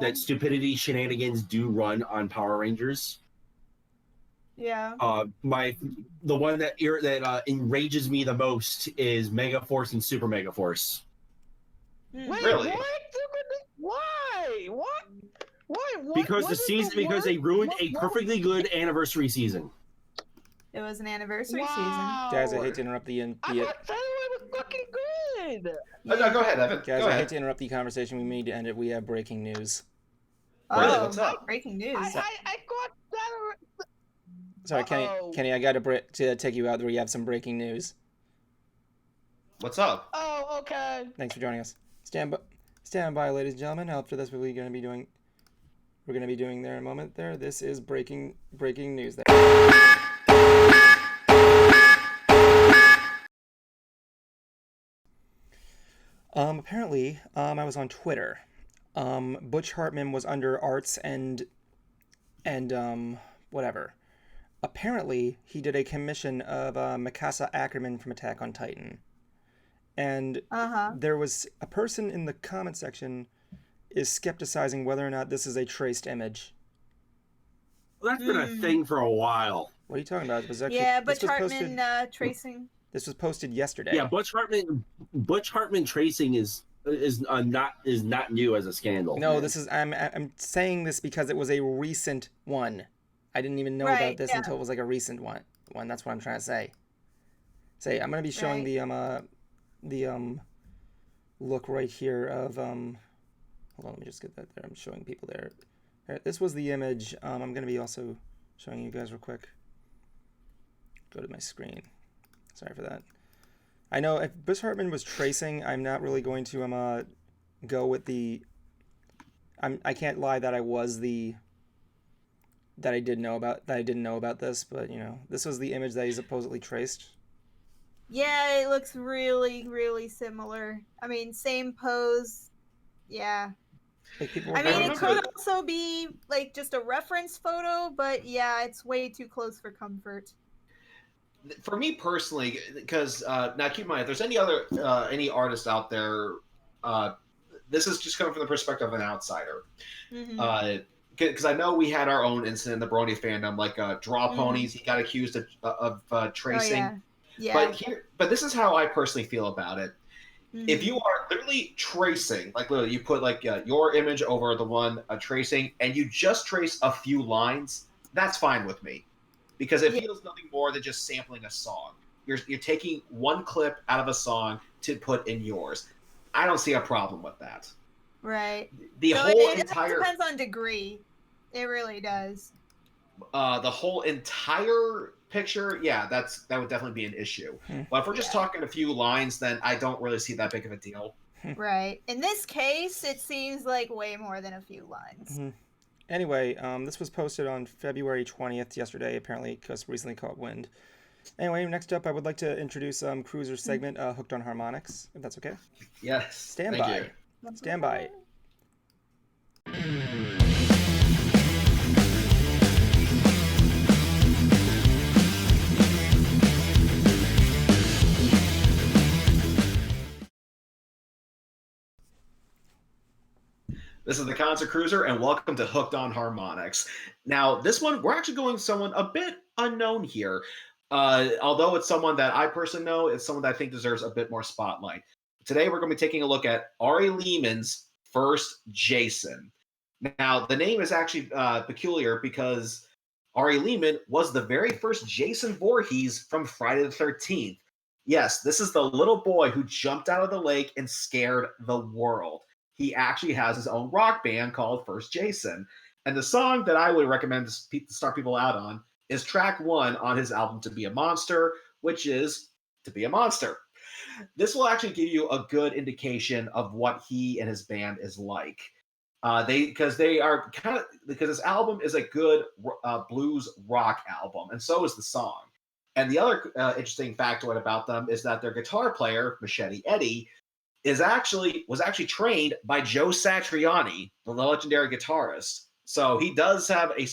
that stupidity shenanigans do run on Power Rangers. Yeah. The one that enrages me the most is Mega Force and Super Mega Force. Wait, Really? Why? What? Why? Because because they ruined a perfectly good anniversary season. It was an anniversary season. Guys, I hate to interrupt the. I thought it was fucking good. No, go ahead, Evan. Guys, I hate to interrupt the conversation. We need to end it. We have breaking news. Really? What's up? Breaking news. I got that. Sorry, Kenny, I got to take you out. We have some breaking news. What's up? Oh, okay. Thanks for joining us. Stand by, ladies and gentlemen. After this, we're going to be doing there in a moment. There, this is breaking news. There. Apparently, I was on Twitter. Butch Hartman was under arts and whatever. Apparently, he did a commission of Mikasa Ackerman from Attack on Titan. And there was a person in the comment section is skepticizing whether or not this is a traced image. Well, that's been a thing for a while. What are you talking about? It was actually, Butch Hartman tracing. This was posted yesterday. Yeah, Butch Hartman tracing is not new as a scandal. No, this is I'm saying this because it was a recent one. I didn't even know about this until it was like a recent one. That's what I'm trying to say. I'm gonna be showing the look right here of hold on, let me just get that there. I'm showing people there. This was the image. I'm gonna be also showing you guys real quick. Go to my screen. Sorry for that. I know if Butch Hartman was tracing, I'm not really going to go with the. I can't lie that I didn't know about this, but this was the image that he supposedly traced. Yeah, it looks really, really similar. I mean, same pose. Yeah. Like it could also be like just a reference photo, but yeah, it's way too close for comfort. For me personally, because now keep in mind, if there's any artist out there, this is just coming from the perspective of an outsider. Because I know we had our own incident in the Brony fandom, like Draw Ponies. He got accused of tracing. Oh, yeah. But this is how I personally feel about it. If you are literally tracing, like literally, you put like your image over the one tracing, and you just trace a few lines, that's fine with me, because it feels nothing more than just sampling a song. You're taking one clip out of a song to put in yours. I don't see a problem with that. Right. It depends on degree. It really does. The whole entire picture, that would definitely be an issue. But if we're just talking a few lines, then I don't really see that big of a deal. Right. In this case, it seems like way more than a few lines. Anyway, this was posted on February 20th yesterday, apparently, because recently caught wind. Anyway, next up, I would like to introduce Cruiser's segment, Hooked on Harmonics, if that's okay. Yes. Stand thank by. You. Stand by. This is the Concert Cruiser, and welcome to Hooked on Harmonics. Now, this one, we're actually going someone a bit unknown here. Although it's someone that I personally know, it's someone that I think deserves a bit more spotlight. Today, we're going to be taking a look at Ari Lehman's first Jason. Now, the name is actually peculiar because Ari Lehman was the very first Jason Voorhees from Friday the 13th. Yes, this is the little boy who jumped out of the lake and scared the world. He actually has his own rock band called First Jason. And the song that I would recommend to start people out on is track 1 on his album To Be a Monster, which is To Be a Monster. This will actually give you a good indication of what he and his band is like. Because this album is a good blues rock album, and so is the song. And the other interesting factoid about them is that their guitar player, Machete Eddie, was actually trained by Joe Satriani, the legendary guitarist. So he does have a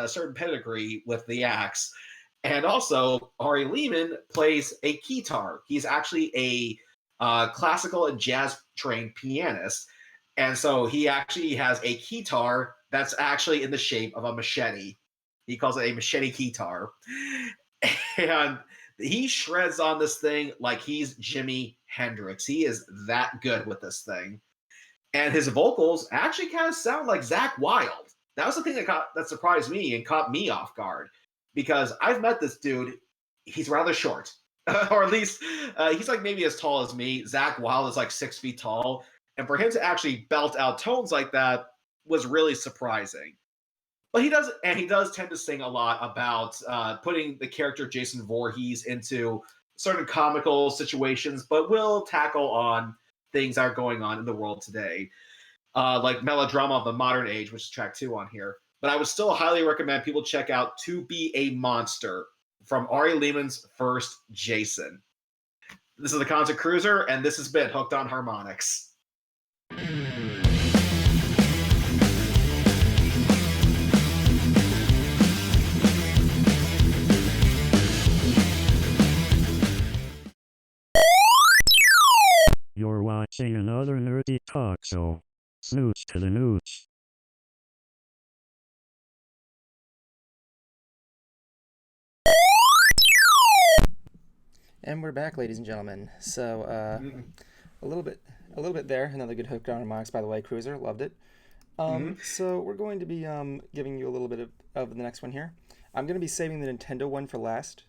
certain pedigree with the axe. And also, Ari Lehman plays a keytar. He's actually a classical and jazz trained pianist. And so he actually has a keytar that's actually in the shape of a machete. He calls it a machete keytar. And he shreds on this thing like he's Jimi Hendrix. He is that good with this thing. And his vocals actually kind of sound like Zakk Wylde. That was the thing that surprised me and caught me off guard. Because I've met this dude. He's rather short. Or at least he's like maybe as tall as me. Zakk Wylde is like 6 feet tall. And for him to actually belt out tones like that was really surprising. But he does tend to sing a lot about putting the character Jason Voorhees into certain comical situations, but will tackle on things that are going on in the world today, like melodrama of the modern age, which is track 2 on here. But I would still highly recommend people check out To Be a Monster from Ari Lehman's First Jason. This is the Concert Cruiser, and this has been Hooked on Harmonics. You're watching another nerdy talk show. Snooch to the nooch. And we're back, ladies and gentlemen. So, a little bit there. Another good Hooked on Harmonics, by the way, Cruiser. Loved it. So we're going to be giving you a little bit of the next one here. I'm going to be saving the Nintendo one for last.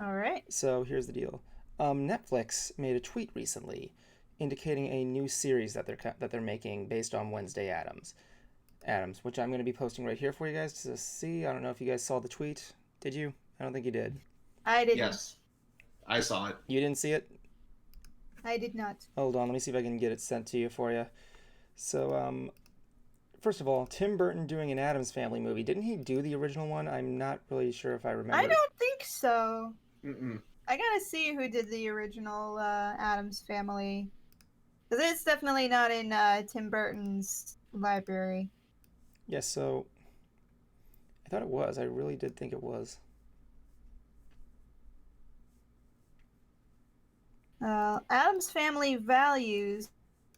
All right. So here's the deal. Netflix made a tweet recently indicating a new series that they're making based on Wednesday Addams, which I'm going to be posting right here for you guys to see. I don't know if you guys saw the tweet. Did you? I don't think you did. I didn't. Yes, I saw it. You didn't see it? I did not. Hold on, let me see if I can get it sent to you for you. So, first of all, Tim Burton doing an Addams Family movie. Didn't he do the original one? I'm not really sure if I remember. I don't think so. Mm-mm. I gotta see who did the original Addams Family. Because it's definitely not in Tim Burton's library. Yes, so I thought it was. I really did think it was. Addams Family Values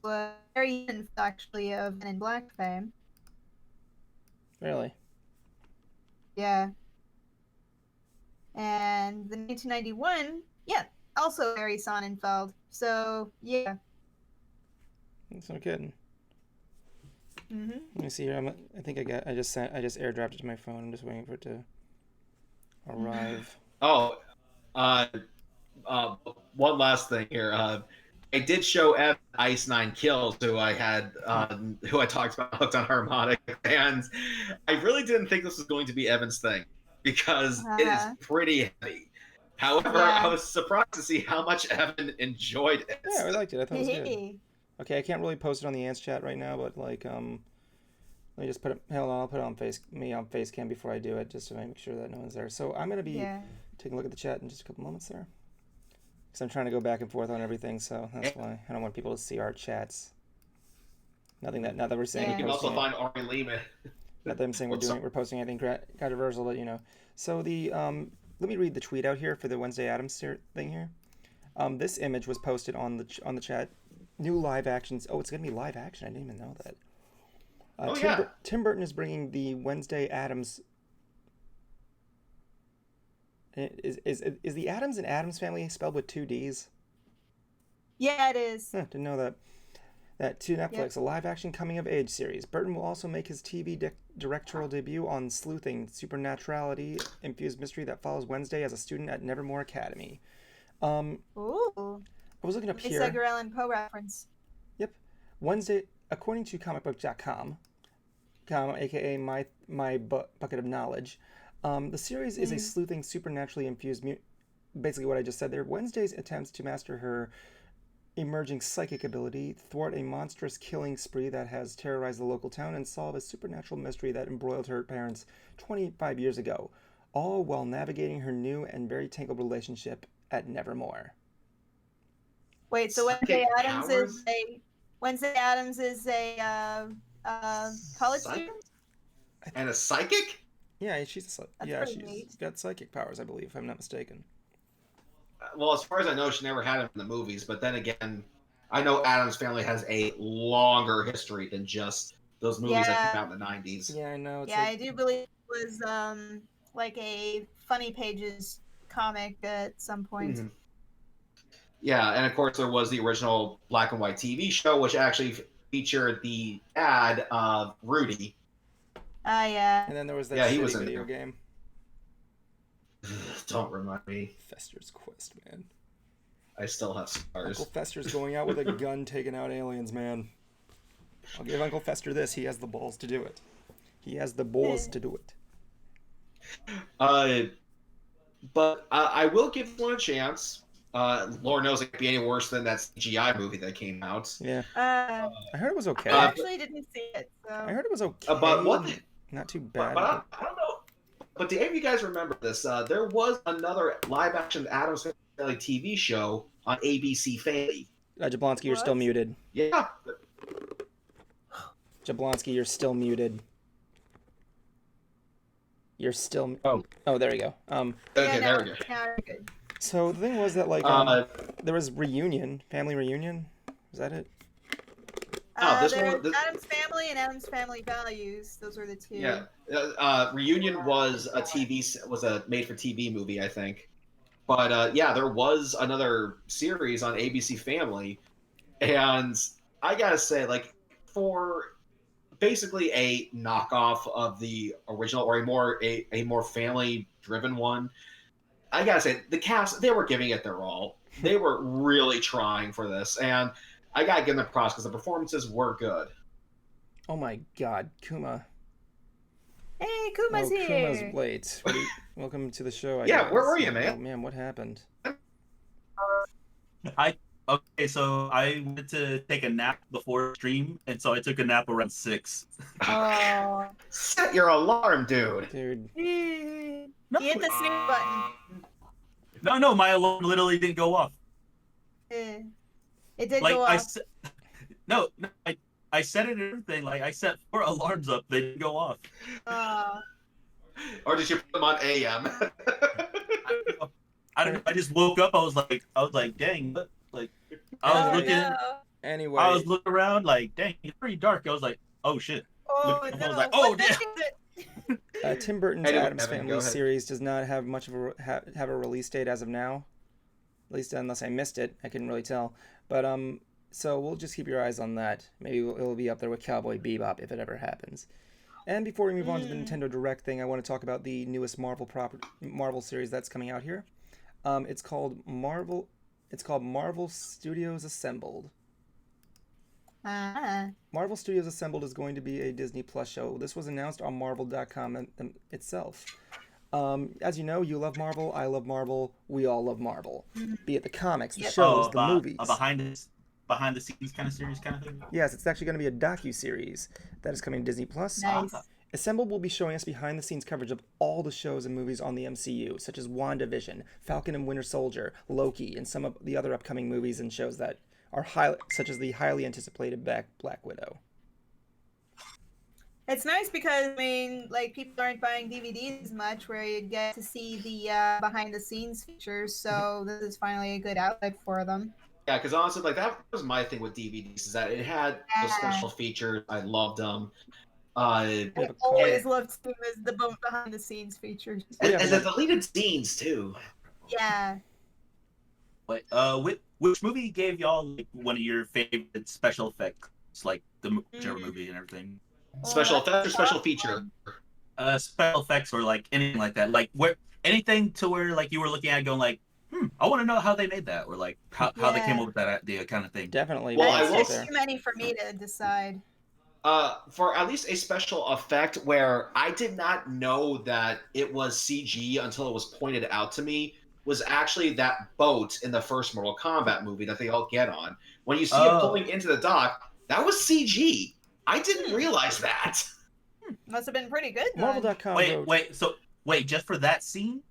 was very actually of Men in Black fame. Really? Yeah. And the 1991, yeah, also Barry Sonnenfeld. So, yeah. That's no kidding. Mm-hmm. Let me see here. I think I just airdropped it to my phone. I'm just waiting for it to arrive. Oh, one last thing here. I did show Evan Ice 9 Kills, who I talked about Hooked on Harmonic, and I really didn't think this was going to be Evan's thing because it is pretty heavy. However, I was surprised to see how much Evan enjoyed it. Yeah, I liked it. I thought it was good. Okay, I can't really post it on the Ants chat right now, but like, let me just put it. Hell, I'll put it on Facecam before I do it, just to make sure that no one's there. So I'm gonna be taking a look at the chat in just a couple moments there, because I'm trying to go back and forth on everything. So that's why I don't want people to see our chats. Not that we're saying. You can also find Ari Lehman. Not that I'm saying we're posting anything controversial, but you know. So the let me read the tweet out here for the Wednesday Addams thing here. This image was posted on the chat. New live actions. Oh, it's gonna be live action. I didn't even know that. Tim Burton is bringing the Wednesday Addams. Is the Addams and Addams Family spelled with 2 D's? Yeah, it is. Didn't know that. That to Netflix, a live action coming of age series. Burton will also make his TV directorial debut on Sleuthing, supernaturality infused mystery that follows Wednesday as a student at Nevermore Academy. Ooh. I was looking up Nice here. Edgar Allan Poe reference. Yep. Wednesday, according to comicbook.com, aka my bucket of knowledge, the series is a sleuthing, supernaturally infused basically what I just said there. Wednesday's attempts to master her emerging psychic ability, thwart a monstrous killing spree that has terrorized the local town, and solve a supernatural mystery that embroiled her parents 25 years ago, all while navigating her new and very tangled relationship at Nevermore. Wait, so Wednesday Adams is a college student? And a psychic? Yeah, she's got psychic powers, I believe, if I'm not mistaken. Well, as far as I know, she never had them in the movies. But then again, I know Addams Family has a longer history than just those movies that came out in the 90s. Yeah, I know. I do believe it was like a Funny Pages comic at some point. Mm-hmm. Yeah, and of course there was the original black and white TV show, which actually featured the ad of Rudy. Yeah. And then there was that he was in video there. game. Don't remind me. Fester's Quest, man. I still have scars. Uncle Fester's going out with a gun taking out aliens, man. I'll give Uncle Fester this. He has the balls to do it. He has the balls to do it. But I will give one a chance. Lord knows it could be any worse than that CGI movie that came out. Yeah. I heard it was okay. I actually didn't see it. So. I heard it was okay. But what? Not too bad. But I don't know. But do any of you guys remember this? There was another live-action Addams Family TV show on ABC Family. Jablonski, you're still muted. Yeah. Jablonski, you're still muted. You're still. Oh, there we go. Okay, there we go. Now we're good. So the thing was that there was family reunion. Was that it? There's Addams Family and Addams Family Values. Those were the two. Yeah. Reunion was a made-for-TV movie, I think. But there was another series on ABC Family, and I gotta say, like, for basically a knockoff of the original or a more family-driven one, I gotta say the cast, they were giving it their all. They were really trying for this, and I gotta give them props because the performances were good. Oh my God, Kuma! Hey, Kuma's here. Kuma's late. Welcome to the show. Where were you, man? Oh man, what happened? Okay, so I went to take a nap before stream, and so I took a nap around 6. Oh. Set your alarm, dude. Dude. You hit the snooze button. No, my alarm literally didn't go off. It did go off. I set it and everything. Like, I set 4 alarms up, they didn't go off. Or did you put them on AM? I don't know. I just woke up. I was like, dang. Like, I was looking. No. Anyway, I was looking around. Like, dang, it's pretty dark. I was like, oh shit. Oh, I was like, oh damn. Tim Burton's Anyway, Addams Evan, go Family ahead. series does not have much of have a release date as of now. At least unless I missed it, I couldn't really tell. But so we'll just keep your eyes on that. Maybe it'll be up there with Cowboy Bebop if it ever happens. And before we move on to the Nintendo Direct thing, I want to talk about the newest Marvel series that's coming out here. It's called Marvel Studios Assembled. Marvel Studios Assembled is going to be a Disney Plus show. This was announced on Marvel.com itself. As you know, you love Marvel, I love Marvel, we all love Marvel. Be it the comics, the shows, the movies. A behind the scenes kind of series kind of thing? Yes, it's actually going to be a docu-series that is coming to Disney Plus. Nice. Assembled will be showing us behind-the-scenes coverage of all the shows and movies on the MCU, such as WandaVision, Falcon and Winter Soldier, Loki, and some of the other upcoming movies and shows that are such as the highly anticipated Black Widow. It's nice because, I mean, like, people aren't buying DVDs as much where you get to see the behind-the-scenes features, so this is finally a good outlet for them. Yeah, because honestly, like, that was my thing with DVDs, is that it had those special features. I loved them. I always loved seeing the behind-the-scenes features. And the deleted scenes, too. Yeah. But, which movie gave y'all like one of your favorite special effects, like the whichever movie and everything? Special effect or special feature? Special effects or like anything like that. Like anything to where like you were looking at it going like, I want to know how they made that, or like how they came up with that idea, kind of thing. Definitely. Well, I will. Too many for me to decide. For at least a special effect where I did not know that it was CG until it was pointed out to me, was actually that boat in the first Mortal Kombat movie that they all get on. When you see it pulling into the dock, that was CG. I didn't realize that. Must have been pretty good. Then. Marvel.com. Wait, just for that scene?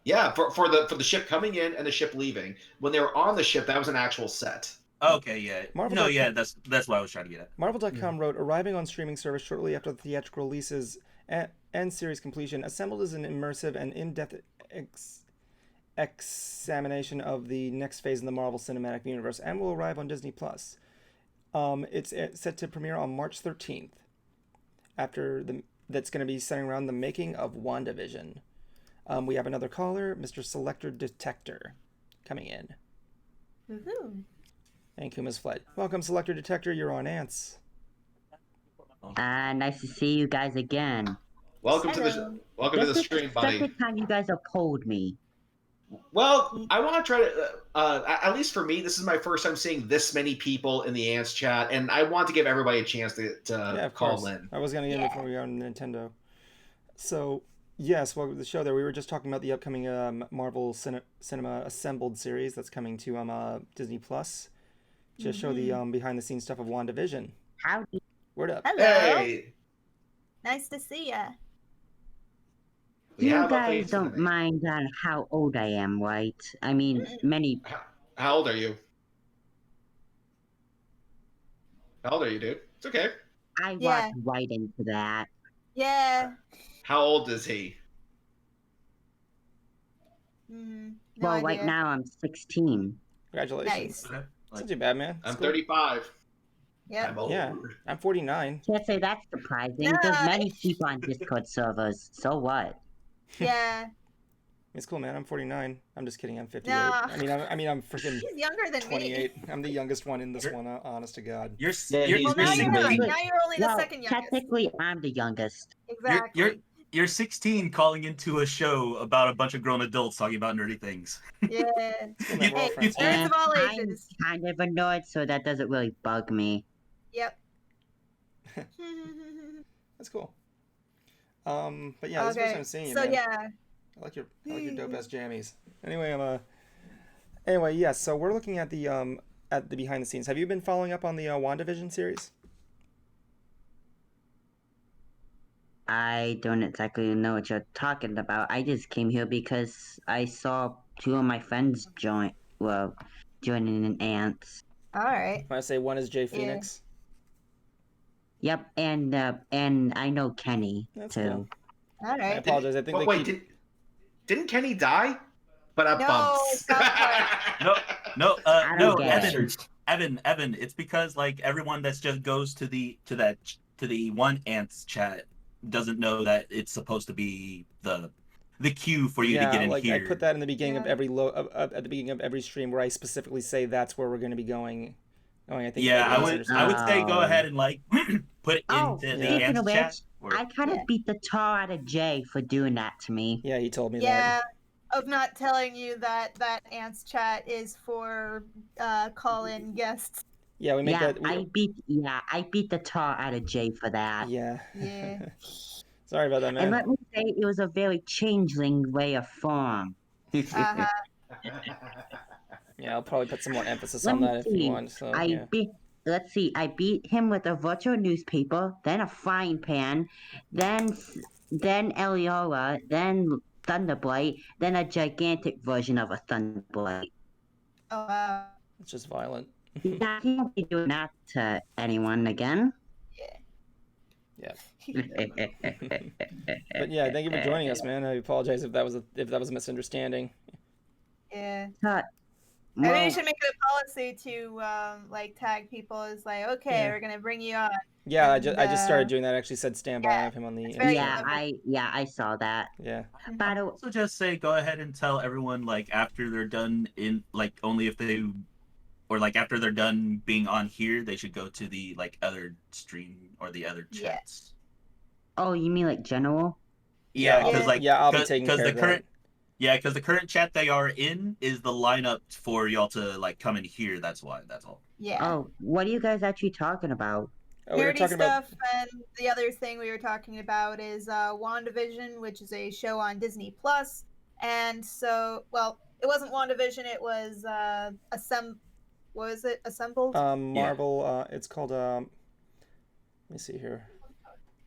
Yeah, for the ship coming in and the ship leaving. When they were on the ship, that was an actual set. Okay, yeah. That's what I was trying to get at. Marvel.com wrote, arriving on streaming service shortly after the theatrical releases and series completion, assembled as an immersive and in-depth examination of the next phase in the Marvel Cinematic Universe, and will arrive on Disney+. It's set to premiere on March 13th. That's going to be centering around the making of WandaVision. We have another caller, Mr. Selector Detector, coming in. Woohoo! And Kuma's fled. Welcome, Selector Detector. You're on Ants. Nice to see you guys again. Welcome to the stream, buddy. This is the second time you guys have polled me. Well, I want to try to, at least for me, this is my first time seeing this many people in the Ants chat, and I want to give everybody a chance to call in. I was going to get it before we go on Nintendo. So, yes, well, the show there, we were just talking about the upcoming Marvel Cinema Assembled series that's coming to Disney+. Just show the behind-the-scenes stuff of WandaVision. Howdy. Word up. Hello. Hey. Nice to see ya. You guys don't mind how old I am, right? I mean, many... How old are you? How old are you, dude? It's okay. I walked right into that. Yeah. How old is he? No well, idea. right now I'm 16. Congratulations. Nice. That's not too bad, man. I'm 35. Yep. I'm old. Yeah, I'm 49. Can't say that's surprising. There's many people on Discord servers. So what? Yeah. It's cool, man. I'm 49. I'm just kidding. I'm 58. No. I mean, I'm freaking He's younger than 28. I'm the youngest one in this one. Honest to God. You're now you're only the second youngest. Technically, I'm the youngest. Exactly. You're 16 calling into a show about a bunch of grown adults talking about nerdy things. Yeah. Hey, parents of all ages. I'm kind of annoyed, so that doesn't really bug me. Yep. That's cool. But yeah, this is the first time seeing you, man. yeah. I like your dope ass jammies. Anyway, yes. So we're looking at the behind the scenes. Have you been following up on the WandaVision series? I don't exactly know what you're talking about. I just came here because I saw two of my friends joining in Ants. All right. When I say one is Jay Phoenix. Yep, and I know Kenny too. Cool. All right. I apologize. I think didn't Kenny die? But I bumps. No, Evan. It's because like everyone that's just goes to the one Ants chat doesn't know that it's supposed to be the queue for you to get in here. I put that in the beginning of every at the beginning of every stream where I specifically say that's where we're going to be going. I think. Yeah, I would say go ahead and like put it into the Ants chat. I kind of beat the tar out of Jay for doing that to me. Yeah, he told me that. Yeah, of not telling you that Ants chat is for call-in guests. Yeah, we make that. I beat the tar out of Jay for that. Yeah. Yeah. Sorry about that, man. And let me say, it was a very changeling way of form. Uh-huh. Yeah, I'll probably put some more emphasis on that if you want. So, Let's see. I beat him with a virtual newspaper, then a frying pan, then Eliola, then Thunderblight, then a gigantic version of a Thunderblight. Oh wow. It's just violent. Yeah, he won't be doing that to anyone again. Yeah. But yeah, thank you for joining us, man. I apologize if that was a misunderstanding. Yeah. Well, I think you should make it a policy to tag people as like, okay, we're gonna bring you on. Yeah, I just started doing that. I actually said stand by. I have him on the. I saw that. Yeah. But also just say go ahead and tell everyone like after they're done in like only if they or like after they're done being on here they should go to the like other stream or the other chats. Oh, you mean like general? Yeah, because I'll be taking care the of current. Yeah, because the current chat they are in is the lineup for y'all to like come in here. That's why. That's all. Yeah. Oh, what are you guys actually talking about? Oh, we were Nerdy talking about. stuff, and the other thing we were talking about is WandaVision, which is a show on Disney Plus. And so, well, it wasn't WandaVision; it was What was it? Assembled. Marvel. It's called. Let me see here.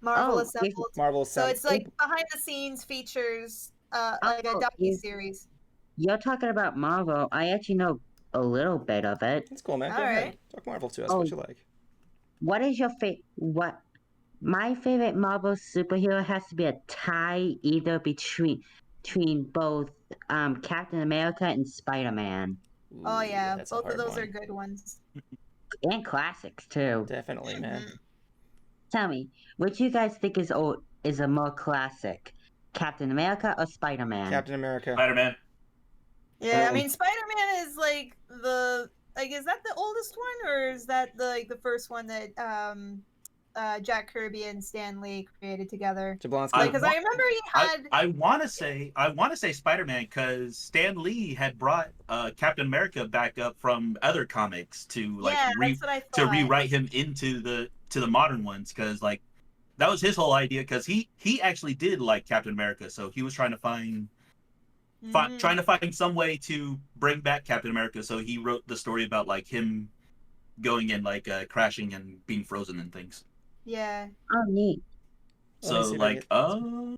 Marvel Assembled. Marvel So Assembled. it's like behind the scenes features, like a docu-series. You're talking about Marvel. I actually know a little bit of it. That's cool, man. Go ahead. Talk Marvel to us. What you like? What is your what? My favorite Marvel superhero has to be a tie either between both Captain America and Spider-Man. Oh yeah, that's a both of hard those one. are good ones. And classics too. Definitely, man. Tell me, which you guys think is a more classic, Captain America or Spider-Man? Captain America. Spider-Man. Yeah, I mean Spider-Man is like is that the oldest one, or is that the first one that Jack Kirby and Stan Lee created together? Jablonski. Because I remember he had. I want to say Spider-Man because Stan Lee had brought Captain America back up from other comics to like that's what I to thought. rewrite him into the modern ones because like that was his whole idea because he actually did like Captain America, so he was trying to find some way to bring back Captain America, so he wrote the story about like him going and like crashing and being frozen and things. Yeah. Oh, neat. So like I don't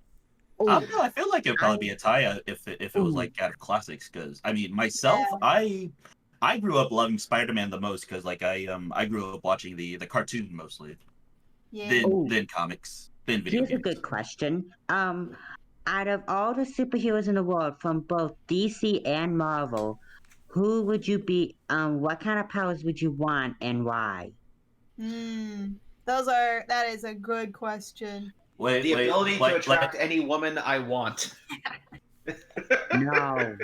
know, I feel like it'd probably be a tie if it was like out of classics because I mean myself I grew up loving Spider-Man the most because like I grew up watching the cartoon mostly. Yeah. Then comics, then video Here's games. a good question. Out of all the superheroes in the world from both DC and Marvel, who would you be? What kind of powers would you want and why? That is a good question. The ability to attract any woman I want. No.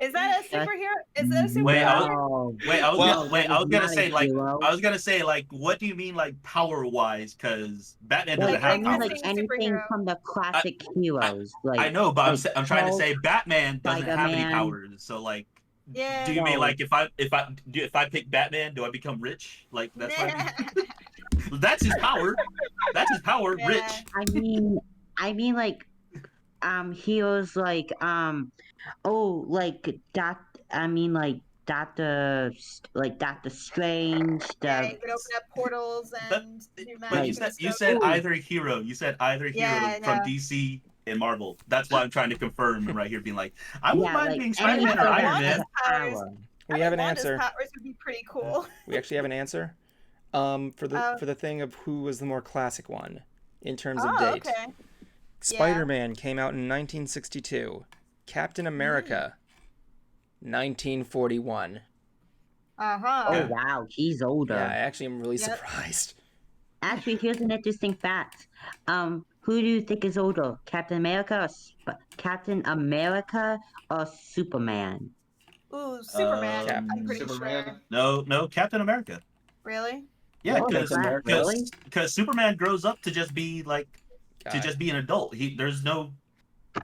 Is that a superhero? Is that a superhero? I was gonna say like, what do you mean like power wise? Because Batman doesn't have powers. Like anything from the classic heroes. Like I know, but like I'm trying to say Batman doesn't have any Spider-Man. powers. So like, yeah. do you mean like if I pick Batman, do I become rich? Like that's that's his power. That's his power. Yeah. Rich. I mean like heroes like Doctor Strange. Yeah, you could open up portals and do But magic. you said either hero. You said either hero Yeah, I from know. DC and Marvel. That's why I'm trying to confirm right here, being like, I wouldn't mind like being Spider-Man or Iron Man. We have an Wanda's answer. powers would be pretty cool. We actually have an answer. For the thing of who was the more classic one in terms of date. Okay. Spider-Man came out in 1962. Captain America, 1941. Oh wow, he's older. Yeah, I actually am really surprised. Actually, here's an interesting fact. Who do you think is older, Captain America or Superman? Ooh, Superman. I'm pretty sure. No, Captain America. Really? Yeah, Oh, because Superman grows up to just be like just be an adult. There's no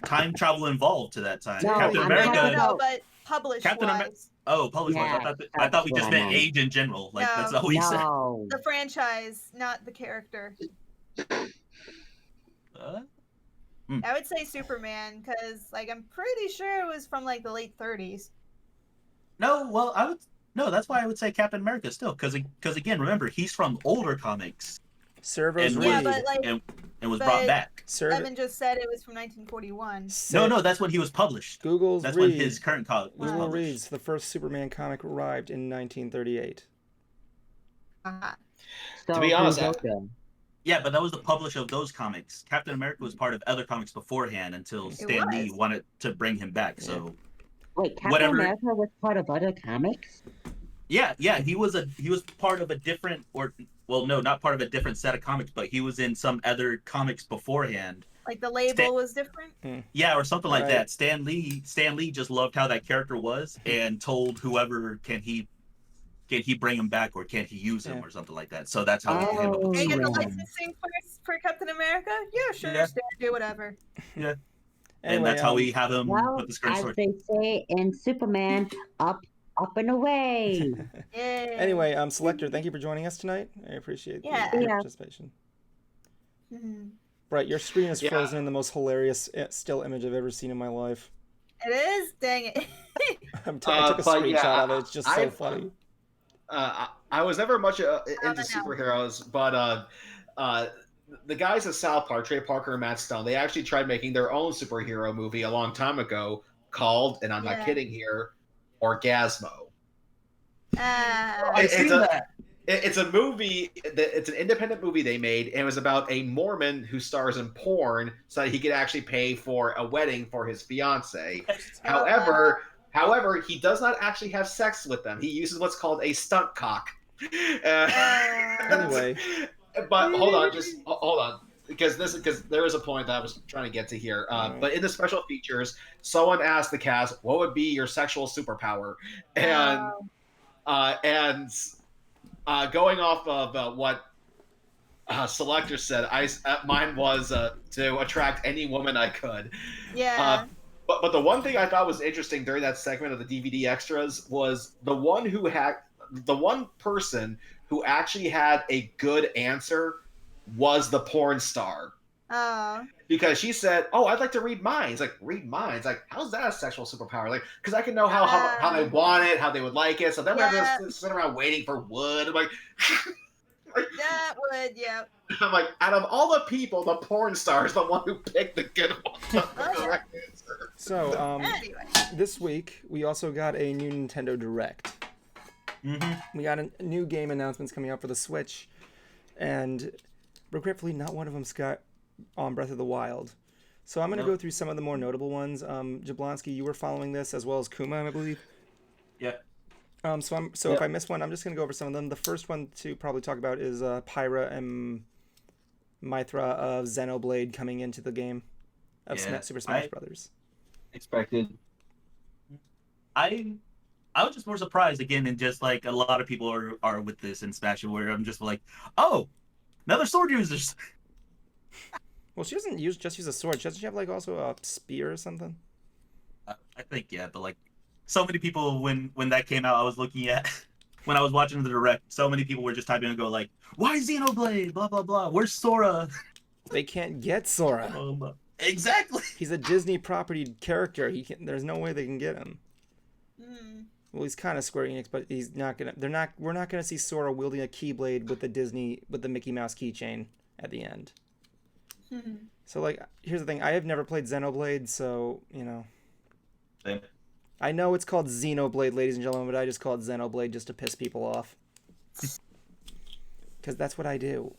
time travel involved to that time. No, Captain I America. No, but published wise. Published Yeah, wise. I thought we that's just what I meant meant. age in general. Like No. that's all we said. No. The franchise, not the character. I would say Superman because, like, I'm pretty sure it was from like the late 30s. No, well, that's why I would say Captain America still, because again, remember he's from older comics. Servos Reed. Yeah, but like, and was brought back. Evan just said it was from 1941. No, that's when he was published. Google's That's Reed. when his current comic was Google published. reads the first Superman comic arrived in 1938. So To be honest, who's older? Yeah, but that was the publish of those comics. Captain America was part of other comics beforehand until Stan Lee wanted to bring him back. So Wait, Captain America was part of other comics? Yeah, he was part of a different not part of a different set of comics, but he was in some other comics beforehand. Like the label was different? Yeah, or something like Right. that. Stan Lee just loved how that character was and told whoever can he bring him back or can he use him or something like that. So that's how he came up with Can I get the Superman. licensing for Captain America? Yeah, sure, Yeah. Stan, do whatever. Yeah. and that's how we have him Well, with the skirt as sword. they say in Superman, up and away. Anyway, Selector, thank you for joining us tonight. I appreciate your participation. Right, your screen is frozen in the most hilarious still image I've ever seen in my life. It is? Dang it. I took a screenshot of it. It's just so funny. I was never much into superheroes, but the guys at South Park, Trey Parker and Matt Stone, they actually tried making their own superhero movie a long time ago called, and I'm not kidding here, Orgasmo. It's a movie. It's an independent movie they made, and it was about a Mormon who stars in porn so that he could actually pay for a wedding for his fiance. However, he does not actually have sex with them. He uses what's called a stunt cock. Anyway, but hold on, because there is a point that I was trying to get to here. But in the special features, someone asked the cast, "What would be your sexual superpower?" And going off of what Selector said, mine was to attract any woman I could. Yeah. But the one thing I thought was interesting during that segment of the DVD extras was the one person who actually had a good answer was the porn star. Oh. Because she said, "Oh, I'd like to read minds." Like, read minds? Like, how's that a sexual superpower? Like, because I can know how they want it, how they would like it. So then we have to sit around waiting for wood. I'm like, that would, yeah. I'm like, out of all the people, the porn star is the one who picked the good one. The correct answer. So, this week we also got a new Nintendo Direct. We got a new game announcements coming out for the Switch, and regretfully, not one of them got on Breath of the Wild. So I'm going to go through some of the more notable ones. Jablonski, you were following this as well as Kuma, I believe. Yeah. So if I miss one, I'm just going to go over some of them. The first one to probably talk about is Pyra and Mythra of Xenoblade coming into the game of Super Smash Brothers. Expected. I was just more surprised again, and just like a lot of people are with this in Smash, where I'm just like, oh, another sword users. Well, she doesn't just use a sword. Doesn't she have like also a spear or something? I think but like so many people when that came out, I was looking at when I was watching the Direct. So many people were just typing and go like, "Why Xenoblade? Blah blah blah. Where's Sora?" They can't get Sora. Exactly. He's a Disney property character. There's no way they can get him. Well, he's kind of Square Enix, but he's not gonna. We're not gonna see Sora wielding a Keyblade with the Mickey Mouse keychain at the end. So like, here's the thing. I have never played Xenoblade, so Same. I know it's called Xenoblade, ladies and gentlemen, but I just call it Xenoblade just to piss people off. Because that's what I do.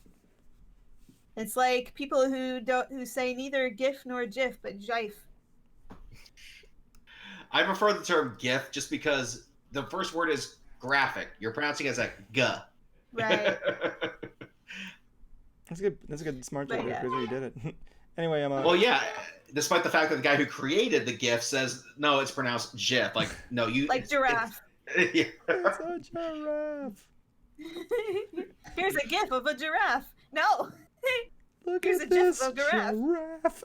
It's like people who say neither GIF nor GIF, but JIF. I prefer the term GIF just because the first word is graphic. You're pronouncing it as a G. Right. That's a good smart joke. Right, you did it. Anyway, Well, yeah. Despite the fact that the guy who created the GIF says no, it's pronounced GIF. Like no, you like giraffe. Yeah. It's a giraffe. Here's a GIF of a giraffe. No. Look Here's at a this GIF of a giraffe.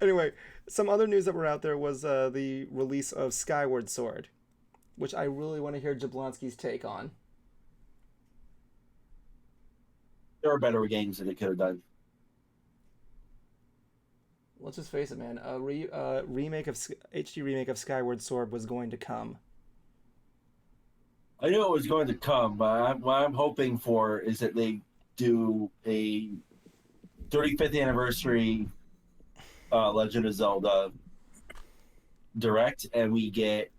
Anyway, some other news that were out there was the release of Skyward Sword, which I really want to hear Jablonski's take on. There are better games that it could have done. Let's just face it, man. A HD remake of Skyward Sword was going to come. I knew it was going to come, but what I'm hoping for is that they do a 35th anniversary Legend of Zelda Direct, and we get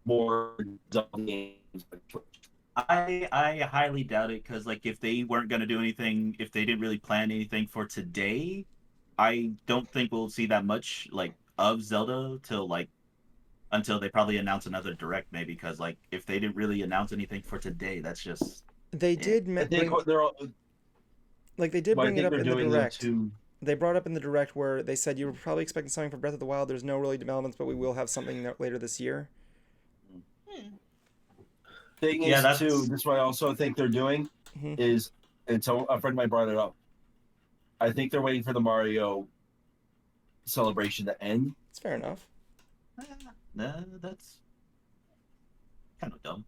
more Zelda games. I highly doubt it, because like if they weren't going to do anything, if they didn't really plan anything for today, I don't think we'll see that much like of Zelda until they probably announce another Direct, maybe, because like if they didn't really announce anything for today, that's just they did bring it up in the Direct. They brought up in the Direct where they said you were probably expecting something for Breath of the Wild. There's no really developments, but we will have something later this year. Thing is, too, this is what I also think they're doing is, and so a friend of mine brought it up. I think they're waiting for the Mario celebration to end. It's fair enough. Nah, that's kind of dumb.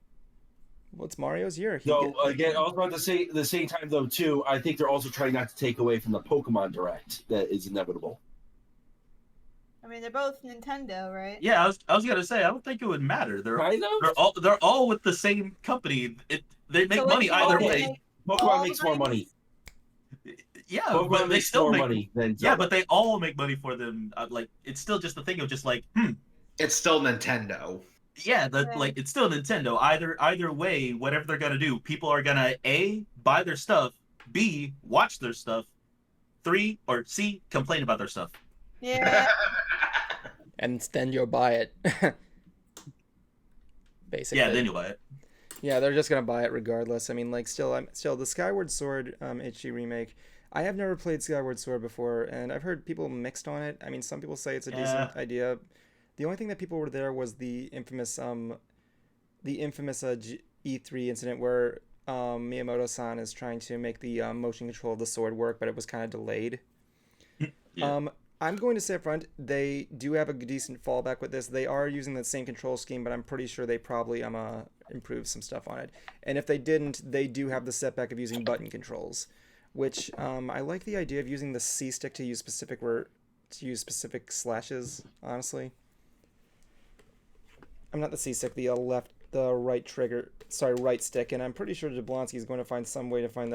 Well, it's Mario's year. So again, I was about to say at the same time though too. I think they're also trying not to take away from the Pokemon Direct that is inevitable. I mean, they're both Nintendo, right? Yeah, I was gonna say I don't think it would matter. They're all with the same company. They make money either way. Pokemon makes more money. Yeah, Pokemon but they makes still more make money than yeah, but they all make money for them. Like it's still just the thing of just like It's still Nintendo. Yeah, like it's still Nintendo. Either way, whatever they're gonna do, people are gonna A, buy their stuff, B, watch their stuff, 3 or C, complain about their stuff. Yeah. And then you'll buy it. Basically. Yeah, then you'll buy it. Yeah, they're just gonna buy it regardless. I mean, like, still the Skyward Sword HD remake. I have never played Skyward Sword before, and I've heard people mixed on it. I mean, some people say it's a decent idea. The only thing that people were there was the infamous E3 incident where Miyamoto-san is trying to make the motion control of the sword work, but it was kind of delayed. Yeah. I'm going to say up front, they do have a decent fallback with this. They are using the same control scheme, but I'm pretty sure they probably improved some stuff on it. And if they didn't, they do have the setback of using button controls, which I like the idea of using the C stick to use specific slashes. Honestly, I'm not the C stick, the right stick, and I'm pretty sure Jablonski is going to find some way to find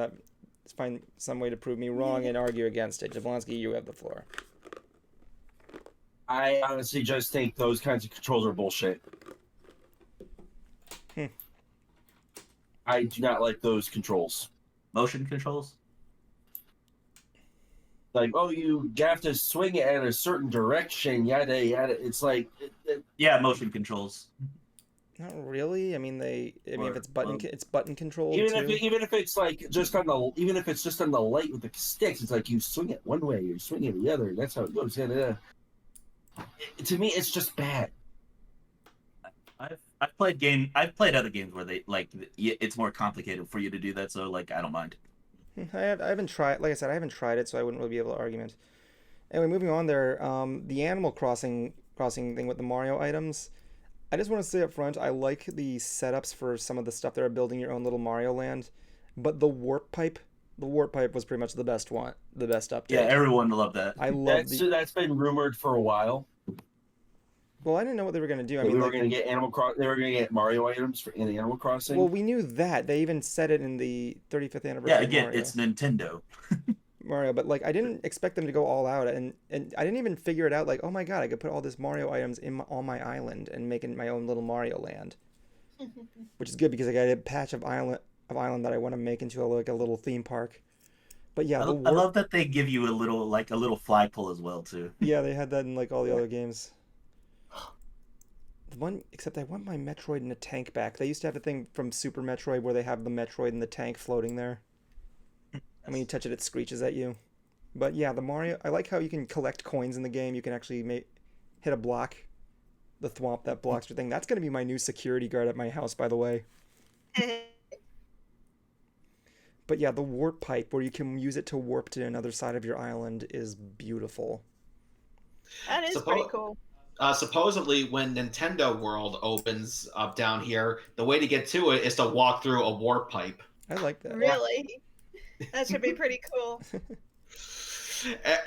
some way to prove me wrong and argue against it. Jablonski, you have the floor. I honestly just think those kinds of controls are bullshit. I do not like those controls. Motion controls? Like, oh, you have to swing it in a certain direction, yada yada. It's like, yeah, motion controls. Not really. I mean, if it's button controlled. Even if it's like just on the light with the sticks, it's like you swing it one way, you swing it the other. That's how it goes. To me, it's just bad. I've played other games where it's more complicated for you to do that, so like I don't mind. I haven't tried. Like I said, I haven't tried it, so I wouldn't really be able to argument. Anyway, moving on there. The Animal Crossing thing with the Mario items. I just want to say up front, I like the setups for some of the stuff that are building your own little Mario land, but the warp pipe was pretty much the best update. Yeah, everyone loved that. That's been rumored for a while. Well, I didn't know what they were going to do. They were going to get They were going to get Mario items in Animal Crossing. Well, we knew that. They even said it in the 35th anniversary. Yeah, again, of Mario. it's Nintendo. Mario, but like I didn't expect them to go all out, and I didn't even figure it out. Like, oh my god, I could put all this Mario items on my island and make it my own little Mario land, which is good because I got a patch of island that I want to make into a little theme park. But yeah, I love that they give you a little flagpole as well too. Yeah, they had that in like all the other games. Except I want my Metroid in a tank back. They used to have a thing from Super Metroid where they have the Metroid in the tank floating there. And when you touch it, it screeches at you. But yeah, the Mario, I like how you can collect coins in the game. You can actually hit a block, the thwomp that blocks your thing. That's going to be my new security guard at my house, by the way. But yeah, the warp pipe, where you can use it to warp to another side of your island, is beautiful. That is pretty cool. Supposedly, when Nintendo World opens up down here, the way to get to it is to walk through a warp pipe. I like that. Really? That should be pretty cool.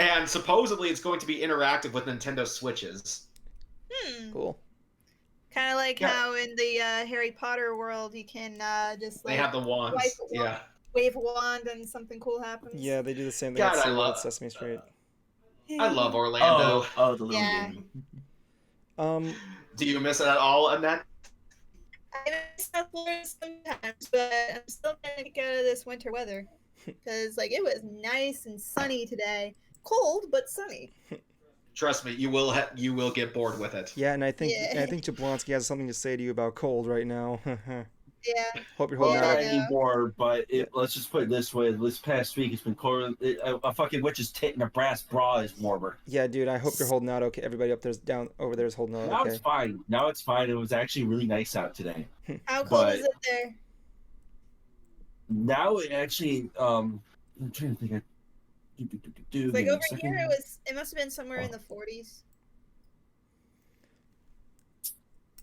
And supposedly it's going to be interactive with Nintendo Switches. Cool. Kind of like how in the Harry Potter world you can just like... They have the wands, wave a wand and something cool happens. Yeah, they do the same thing at Sesame Street. I love Orlando. Oh, the little game. Do you miss it at all, Annette? I miss South Florida sometimes, but I'm still trying to get out of this winter weather. Because like it was nice and sunny today. Cold, but sunny. Trust me, you will get bored with it. Yeah, and I think Jablonski has something to say to you about cold right now. Yeah. Hope you're holding out. Not anymore, but let's just put it this way: this past week it's been colder. A fucking witch's tit in a brass bra is warmer. Yeah, dude, I hope you're holding out okay. Everybody down over there is holding out okay. Now it's fine. Now it's fine. It was actually really nice out today. How cold is it there? Now it actually, I'm trying to think. Like over here, it must have been somewhere in the 40s.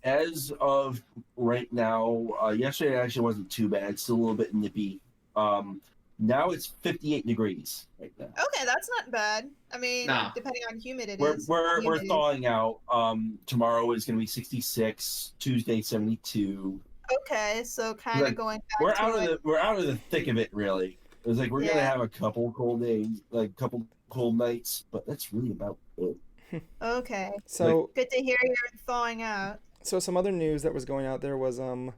As of right now, yesterday actually wasn't too bad. It's still a little bit nippy. Now it's 58 degrees right now. Okay, that's not bad. I mean, Nah. depending on humid We're thawing out. Tomorrow is going to be 66. Tuesday 72. Okay, so kind of Like, going back we're to out it. of the thick of it, really. It's like we're gonna have a couple cold days, like a couple cold nights, but that's really about it. Okay. So good to hear you're thawing out. So some other news that was going out there was I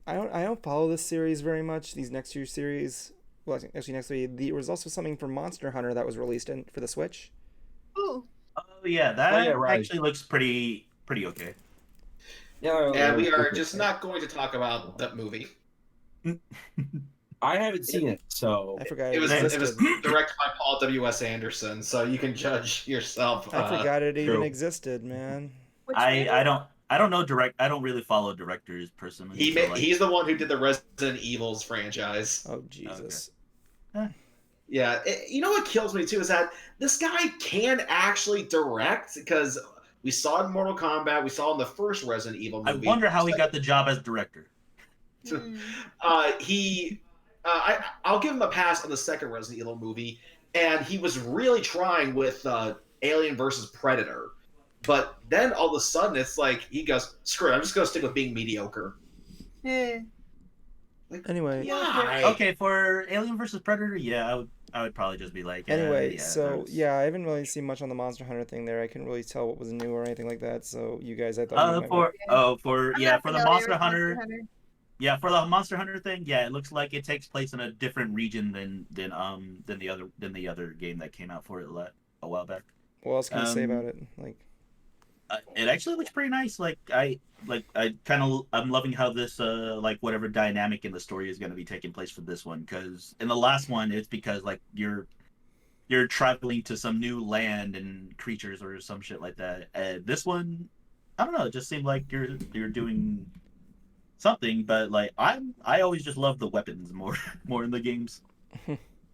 don't follow this series very much. These next two series, well, actually next week there was also something for Monster Hunter that was released for the Switch. Ooh. Oh yeah, that actually looks pretty okay. Yeah, and we are just not going to talk about that movie. I haven't seen it, so I forgot it was directed by Paul W.S. Anderson, so you can judge yourself. I forgot it even existed, man. I don't know I don't really follow directors personally. He's the one who did the Resident Evils franchise. Oh Jesus. Okay. Yeah, you know what kills me too is that this guy can actually direct, because we saw it in Mortal Kombat, we saw it in the first Resident Evil movie. I wonder how he got the job as director. I'll give him a pass on the second Resident Evil movie, and he was really trying with Alien versus Predator. But then all of a sudden, it's like he goes, "Screw it! I'm just gonna stick with being mediocre." Anyway. Why? Okay, for Alien versus Predator, yeah, I would probably just be like. Anyway, I haven't really seen much on the Monster Hunter thing there. I couldn't really tell what was new or anything like that. So you guys, I thought. For the Monster Hunter. Yeah, for the Monster Hunter thing, yeah, it looks like it takes place in a different region than the other game that came out for it a while back. What else can you say about it? Like, it actually looks pretty nice. I'm loving how this whatever dynamic in the story is going to be taking place for this one, because in the last one it's because like you're traveling to some new land and creatures or some shit like that. This one, I don't know, it just seemed like you're doing something, but like I always just love the weapons more in the games,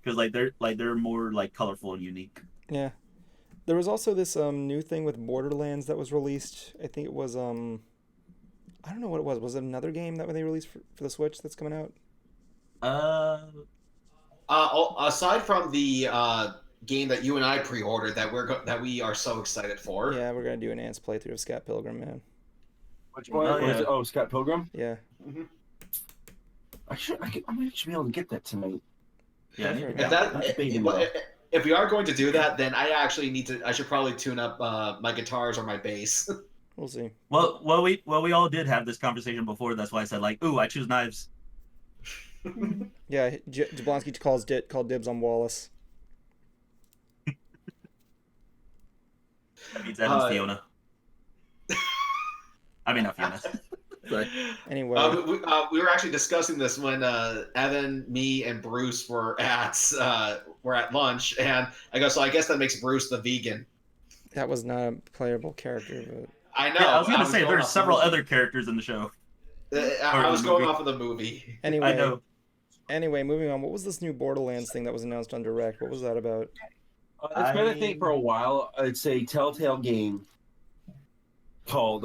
because they're more like colorful and unique. Yeah. There was also this new thing with Borderlands that was released. I think it was I don't know what it was. Was it another game that they released for the Switch that's coming out? Aside from the game that you and I pre-ordered that we are so excited for. Yeah, we're gonna do an Ants playthrough of Scott Pilgrim, man. Which one? Was it? Oh, Scott Pilgrim? Yeah. Mm-hmm. I might be able to get that tonight. Yeah. If we are going to do that, then I should probably tune up my guitars or my bass. We'll see. Well, we all did have this conversation before. That's why I said like, ooh, I choose knives. Yeah, Jablonski called dibs on Wallace. That means Evan's Fiona. I mean, not Fiona. Sorry. Anyway, we were actually discussing this when Evan, me, and Bruce were at lunch, and I go, so I guess that makes Bruce the vegan. That was not a playable character, but I know. Yeah, I was gonna say there's several other characters in the show. I was going off of the movie. Anyway, I know. Anyway, moving on. What was this new Borderlands thing that was announced on Direct? What was that about? It's been a thing for a while. It's a Telltale game called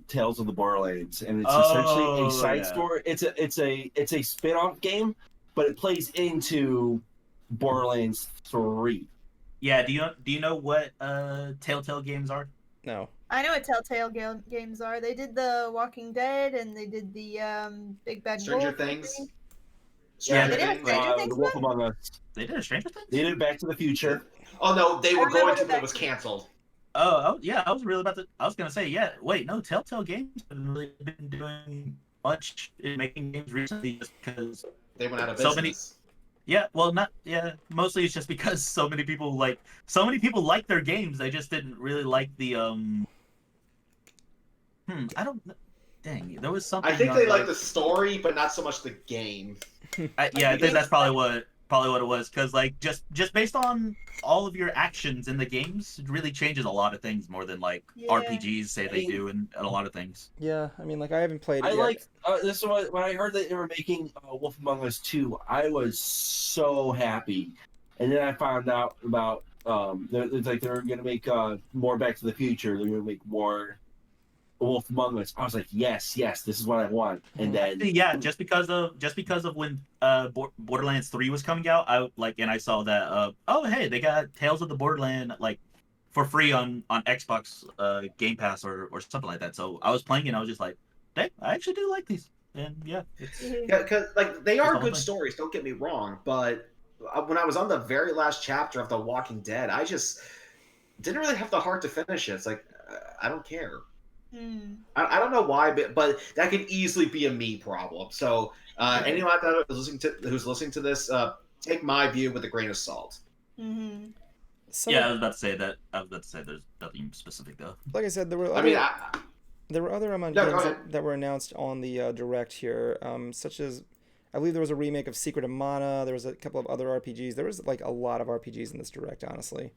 Tales of the Borderlands, and it's essentially a side story. It's a spin-off game, but it plays into Borderlands 3. Yeah, do you know what Telltale games are? No. I know what Telltale games are. They did the Walking Dead, and they did the Big Bad Stranger Wolf Things. movie. Stranger they did a Things. Stranger Things The Wolf one? Among Us. They did a Stranger Things? They did Back to the Future. Oh no, they were remember going to, but that it was canceled. Oh yeah, I was gonna say, yeah. Wait, no, Telltale Games haven't really been doing much in making games recently, just because they went out of business. So many. Yeah, well, mostly it's just because so many people like their games. They just didn't really like the I don't. Dang, there was something. I think they liked the story, but not so much the game. I think that's probably what it was, because like just based on all of your actions in the games, it really changes a lot of things more than like RPGs say they do, and a lot of things. Yeah, I mean, like I haven't played it yet. Like this is when I heard that they were making Wolf Among Us 2. I was so happy And then I found out about it's like they're gonna make more Back to the Future. They're gonna make more Wolf Among Us. I was like, yes, this is what I want. And then yeah, just because of when Borderlands 3 was coming out, I saw that oh hey, they got Tales of the Borderland like for free on Xbox Game Pass or something like that. So I was playing and I was just like, hey, I actually do like these. And yeah, it's because like they are the whole good thing. stories. Don't get me wrong, but when I was on the very last chapter of The Walking Dead, I just didn't really have the heart to finish it. It's like I don't care. I don't know why, but that could easily be a me problem. So anyone out there who's listening to this, take my view with a grain of salt. Yeah, I was about to say that. I was about to say there's nothing specific though. Like I said, there were other games that were announced on the Direct here, such as I believe there was a remake of Secret of Mana. There was a couple of other RPGs. There was like a lot of RPGs in this Direct, honestly.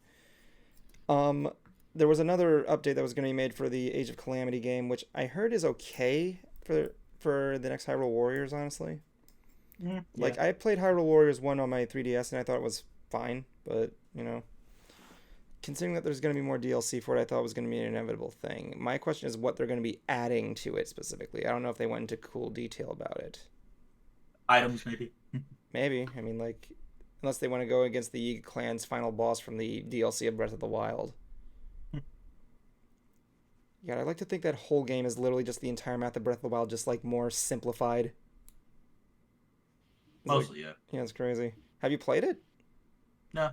There was another update that was going to be made for the Age of Calamity game, which I heard is okay for the next Hyrule Warriors, honestly. Yeah. Like, I played Hyrule Warriors 1 on my 3DS, and I thought it was fine, but, considering that there's going to be more DLC for it, I thought it was going to be an inevitable thing. My question is what they're going to be adding to it specifically. I don't know if they went into cool detail about it. Items, maybe. Maybe. I mean, like, unless they want to go against the Yiga Clan's final boss from the DLC of Breath of the Wild. Yeah, I'd like to think that whole game is literally just the entire map of Breath of the Wild, just like more simplified. Mostly, yeah. Yeah, it's crazy. Have you played it? No,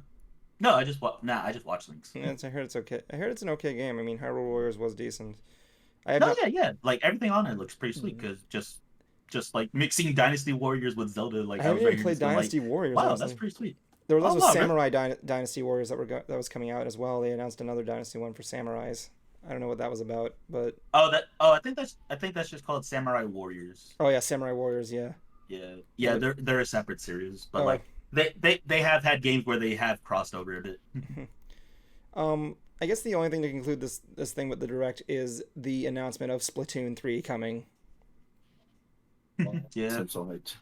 I just watched links. Yeah, I heard it's okay. I heard it's an okay game. I mean, Hyrule Warriors was decent. Yeah. Like everything on it looks pretty sweet because just like mixing Dynasty Warriors with Zelda. Like I haven't even played Dynasty Warriors. Wow, honestly. that's pretty sweet. There was also Samurai Dynasty Warriors that was coming out as well. They announced another Dynasty one for Samurais. I don't know what that was about, but I think that's just called Samurai Warriors. Oh yeah, Samurai Warriors, yeah. Yeah, they're a separate series, but like they have had games where they have crossed over a bit. I guess the only thing to conclude this thing with the Direct is the announcement of Splatoon 3 coming. Yeah, I'm so hyped.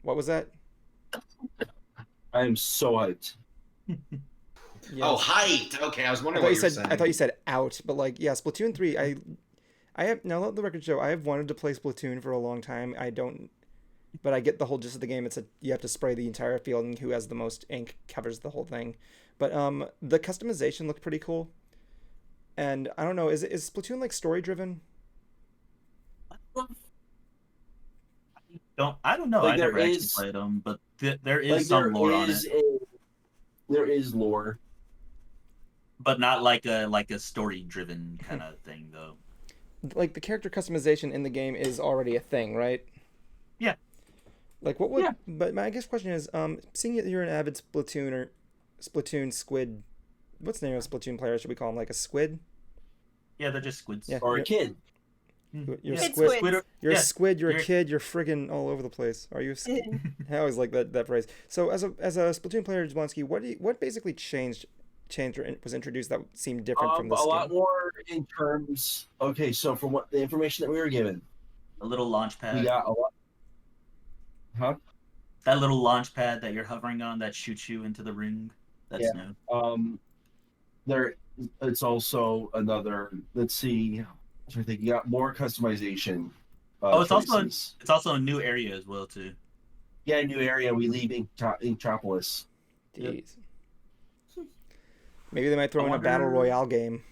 What was that? I am so hyped. Yes. Oh, hyped. Okay, I was wondering what you were saying. I thought you said out, but like, yeah, Splatoon 3. I have now let the record show. I have wanted to play Splatoon for a long time. I don't, but I get the whole gist of the game. You have to spray the entire field, and who has the most ink covers the whole thing. But the customization looked pretty cool. And I don't know, is Splatoon like story driven? I don't know. Like, I never actually played them, but there is some lore on it. There is lore, but not like a story driven kind of thing though. Like the character customization in the game is already a thing, right? Yeah. Like what would? Yeah. But my question is, seeing that you're an avid Splatoon squid, what's the name of a Splatoon player? Should we call him like a squid? Yeah, they're just squids. Yeah, or a kid. You're a squid. You're a squid. You're a kid. You're friggin' all over the place. Are you? I always like that phrase. So as a Splatoon player, Jablonski, what basically changed or was introduced that seemed different from the skin? A lot more in terms. Okay, so from what the information that we were given, a little launch pad. We got a lot. Huh? That little launch pad that you're hovering on that shoots you into the ring. That's new. It's also another. Let's see. I think you got more customization. It's also a new area as well too. Yeah, a new area. We leave Inktropolis. Jeez. Maybe they might throw in a battle royale game.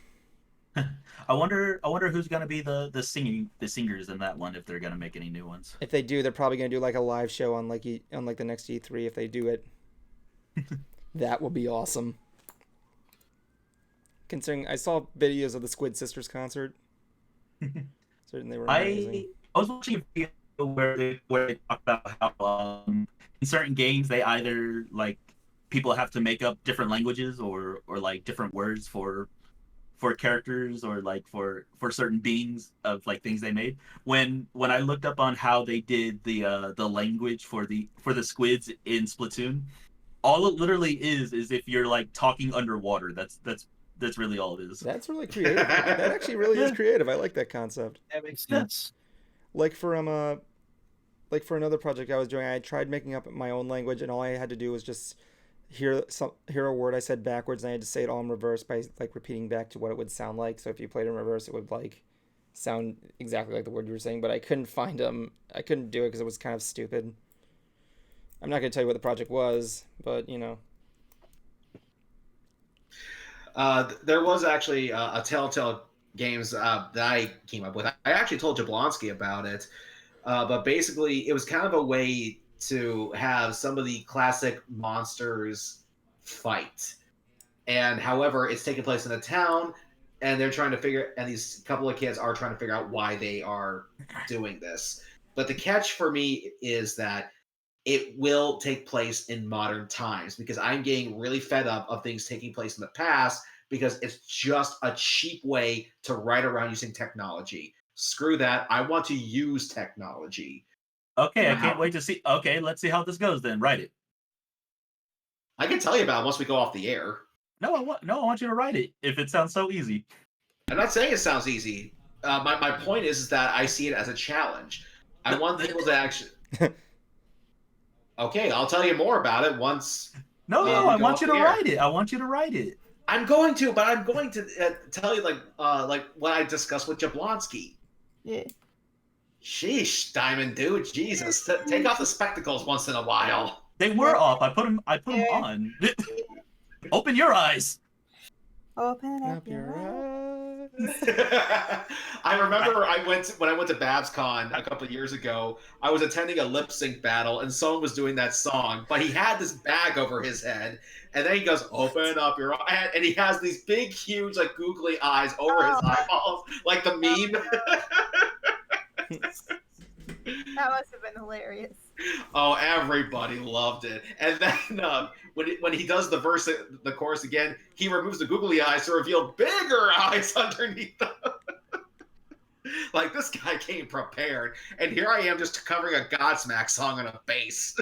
I wonder who's gonna be the singers in that one if they're gonna make any new ones. If they do, they're probably gonna do like a live show on like the next E3 if they do it. That will be awesome. Considering I saw videos of the Squid Sisters concert. Certainly were amazing. I was watching a video where they talk about how in certain games they either like people have to make up different languages or like different words for characters or like for certain beings of like things they made. When I looked up on how they did the language for the squids in Splatoon, all it literally is if you're like talking underwater. That's really all it is. That's really creative. That actually really is creative. I like that concept. That makes sense. Like for another project I was doing, I tried making up my own language, and all I had to do was just hear a word I said backwards, and I had to say it all in reverse by like repeating back to what it would sound like. So if you played it in reverse, it would like sound exactly like the word you were saying. But I couldn't find them. I couldn't do it because it was kind of stupid. I'm not gonna tell you what the project was, but you know. There was actually a Telltale Games that I came up with. I actually told Jablonski about it, but basically it was kind of a way to have some of the classic monsters fight. And however, it's taking place in a town, and they're trying to and these couple of kids are trying to figure out why they are doing this. But the catch for me is that it will take place in modern times because I'm getting really fed up of things taking place in the past because it's just a cheap way to write around using technology. Screw that. I want to use technology. Okay, I can't wait to see. Okay, let's see how this goes then. Write it. I can tell you about it once we go off the air. No, I want you to write it if it sounds so easy. I'm not saying it sounds easy. My point is that I see it as a challenge. I want people to actually... Okay, I'll tell you more about it once. No, I want you to write it. I want you to write it. I'm going to, but I'm going to tell you like what I discussed with Jablonski. Yeah. Sheesh, Diamond dude, Jesus, take off the spectacles once in a while. They were off. I put them on. Open your eyes. Open up your eyes. I remember when I went to BabsCon a couple of years ago, I was attending a lip sync battle and someone was doing that song, but he had this bag over his head, and then he goes, "Open up your eyes," and he has these big, huge, like googly eyes over his eyeballs, like the meme. That must have been hilarious. Oh, everybody loved it. And then when he does the chorus again, he removes the googly eyes to reveal bigger eyes underneath them. Like, this guy came prepared, and here I am just covering a Godsmack song on a bass.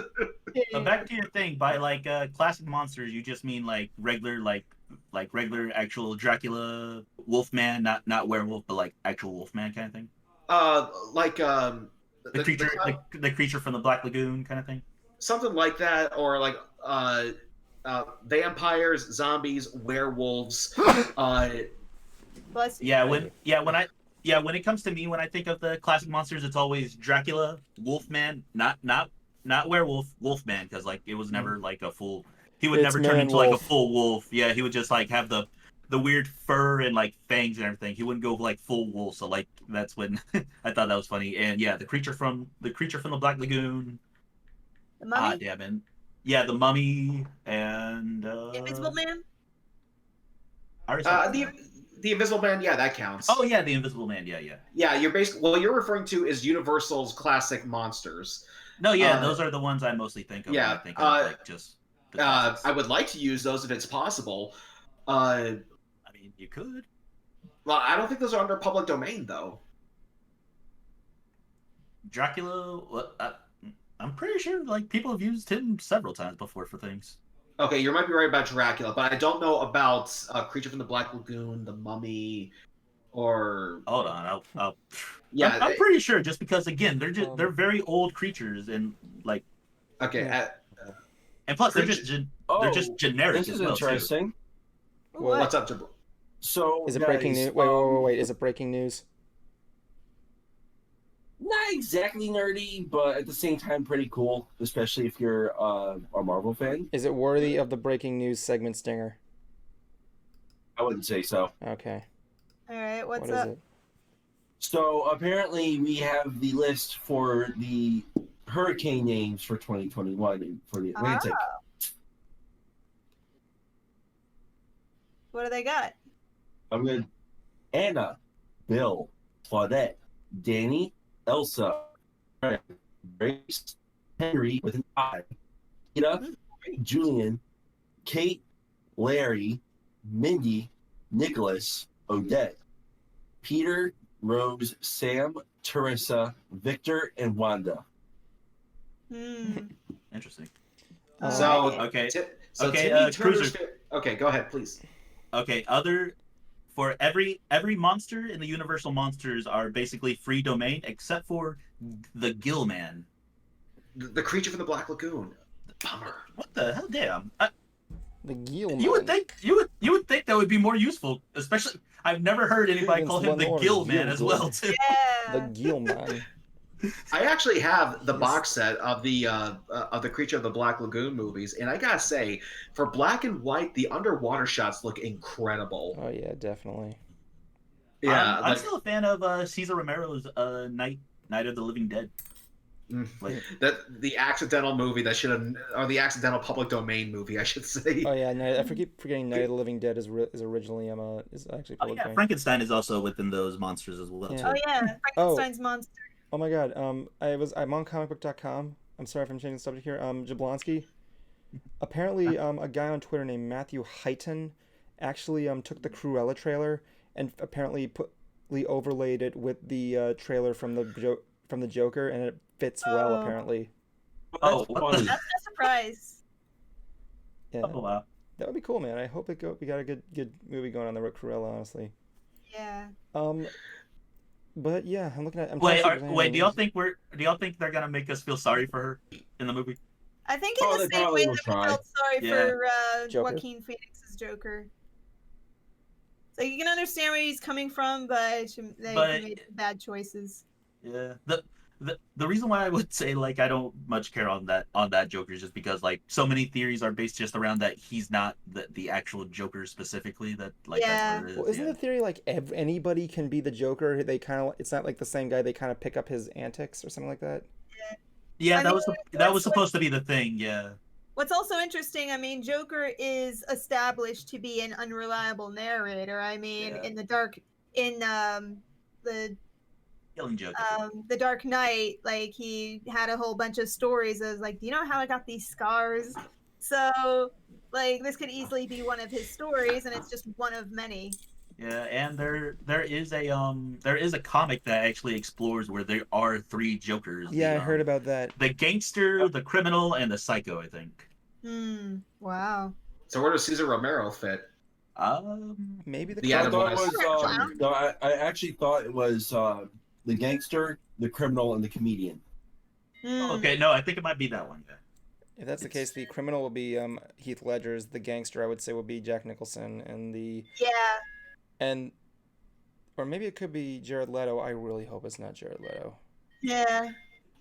But back to your thing, by like classic monsters, you just mean like regular actual Dracula Wolfman, not werewolf, but like actual Wolfman kind of thing. The creature from the Black Lagoon kind of thing. Something like that, or like vampires, zombies, werewolves. When it comes to me, when I think of the classic monsters, it's always Dracula, Wolfman, not werewolf, Wolfman, because like it was never like a full. He would never turn into like a full wolf. Yeah, he would just like have the weird fur and like fangs and everything. He wouldn't go like full wolf. So like that's when I thought that was funny. And yeah, the creature from the Black Lagoon. The Mummy. Damn it. Yeah, the Mummy and Invisible Man. The Invisible Man, yeah, that counts. Oh yeah, the Invisible Man, yeah. Yeah, you're basically what you're referring to is Universal's classic monsters. No, yeah, those are the ones I mostly think of. Yeah, when I think of, like just. I would like to use those if it's possible. I mean, you could. Well, I don't think those are under public domain, though. Dracula, I'm pretty sure like people have used him several times before for things. Okay, you might be right about Dracula, but I don't know about Creature from the Black Lagoon, the Mummy, or. Hold on, I'll. Yeah, I'm pretty sure. Just because again, they're very old creatures and like. Okay. And plus, they're just generic. This is interesting. Well, what's up, Jabal? So is it breaking news? Wait! Is it breaking news? Not exactly nerdy, but at the same time pretty cool, especially if you're a Marvel fan. Is it worthy of the breaking news segment stinger? I wouldn't say so. Okay. All right, what's up? What is it? So apparently we have the list for the hurricane names for 2021 for the Atlantic. Oh. What do they got? I'm good. Anna, Bill, Claudette, Danny, Elsa, Grace, Henry with an I, Ida, Julian, Kate, Larry, Mindy, Nicholas, Odette, Peter, Rose, Sam, Teresa, Victor, and Wanda. Interesting. Okay. Okay, go ahead, please. Okay, for every monster in the Universal monsters are basically free domain except for the Gill Man. The creature from the Black Lagoon. Bummer. What the hell? Damn. The Gill You would Man. think you would think that would be more useful, especially I've never heard anybody call him the Lenore Gill Man as Gill well Good. too. The Gill Man. I actually have the box set of the Creature of the Black Lagoon movies, and I gotta say, for black and white, the underwater shots look incredible. Oh yeah, definitely. Yeah, I'm still a fan of Cesar Romero's Night of the Living Dead. That the accidental movie that should have, or the accidental public domain movie, I should say. Oh yeah, I keep forgetting Night of the Living Dead is originally is actually public domain. Frankenstein is also within those monsters as well. Yeah. Oh yeah, Frankenstein's monster. Oh my god, I'm on comicbook.com. I'm sorry if I'm changing the subject here. Jablonski. Apparently, a guy on Twitter named Matthew Heighton actually took the Cruella trailer and apparently overlaid it with the trailer from the Joker, and it fits well apparently. Oh, That's a surprise. Yeah. Oh wow. That would be cool, man. I hope we got a good movie going on there with Cruella, honestly. Yeah. But yeah, I'm looking at. Wait. Do y'all think they're gonna make us feel sorry for her in the movie? I think in the same way that we felt sorry for Joker. Joaquin Phoenix's Joker. So you can understand where he's coming from, but they made bad choices. Yeah. The reason why I would say like I don't much care on that Joker is just because like so many theories are based just around that he's not the actual Joker specifically. That like that's what it is. Well, isn't the theory like anybody can be the Joker? It's not like the same guy. They kind of pick up his antics or something like that. Yeah, that was supposed to be the thing. Yeah. What's also interesting, I mean, Joker is established to be an unreliable narrator. I mean, in the Killing Joke. The Dark Knight, like he had a whole bunch of stories of like, do you know how I got these scars? So like this could easily be one of his stories, and it's just one of many. Yeah, and there is a comic that actually explores where there are 3 Jokers. Yeah, I heard about that. The gangster, the criminal, and the psycho, I think. Wow. So where does Cesar Romero fit? Maybe the I Adam thought it West. was. No, I actually thought it was the gangster, the criminal, and the comedian. Okay, no, I think it might be that one. If that's the case, the criminal will be Heath Ledger's. The gangster, I would say, will be Jack Nicholson, or maybe it could be Jared Leto. I really hope it's not Jared Leto. Yeah.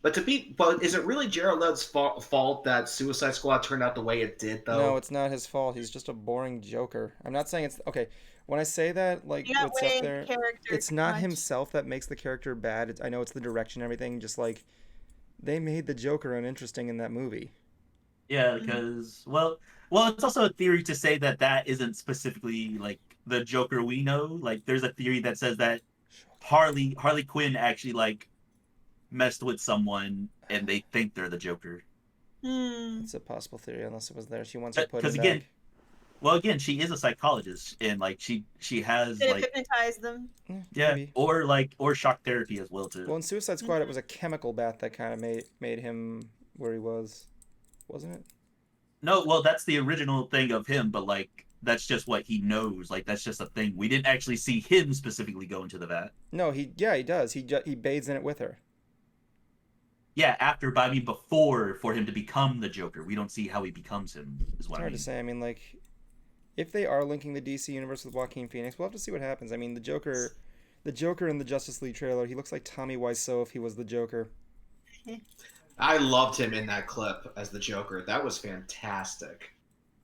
But is it really Jared Leto's fault that Suicide Squad turned out the way it did, though? No, it's not his fault. He's just a boring Joker. I'm not saying it's okay. When I say that, like what's up there, it's not himself that makes the character bad. I know it's the direction and everything. Just like they made the Joker uninteresting in that movie. Yeah, because well, it's also a theory to say that isn't specifically like the Joker we know. Like, there's a theory that says that Harley Quinn actually like messed with someone and they think they're the Joker. It's a possible theory, unless it was there. She wants to put it again, back. Well, again, she is a psychologist, and like she has Did it like hypnotise them? yeah, Maybe. or shock therapy as well too. Well, in Suicide Squad, it was a chemical bath that kind of made him where he was, wasn't it? No, well, that's the original thing of him, but like that's just what he knows. Like that's just a thing. We didn't actually see him specifically go into the vat. No, he does. He bathes in it with her. Yeah, after, but I mean before, for him to become the Joker, we don't see how he becomes him. Is what It's I hard mean. to say. I mean, like, if they are linking the DC universe with Joaquin Phoenix, we'll have to see what happens. I mean, the Joker in the Justice League trailer, he looks like Tommy Wiseau if he was the Joker. I loved him in that clip as the Joker. That was fantastic.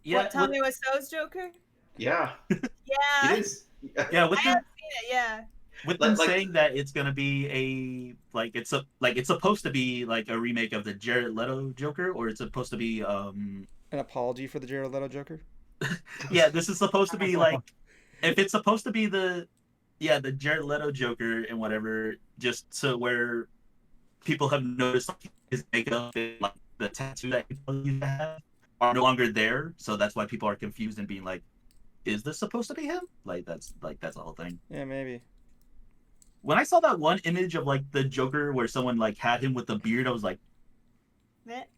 Yeah, What, Tommy Wiseau's Joker? Yeah. Yeah. It is. Yeah, with I them, haven't seen it, yeah. with them saying that it's gonna be it's supposed to be like a remake of the Jared Leto Joker, or it's supposed to be An apology for the Jared Leto Joker? yeah, this is supposed to be like if it's supposed to be the Jared Leto Joker and whatever, just so where people have noticed like, his makeup and like the tattoo that he used to have are no longer there, so that's why people are confused and being like, is this supposed to be him? Like that's the whole thing. Yeah, maybe. When I saw that one image of like the Joker where someone like had him with a beard, I was like,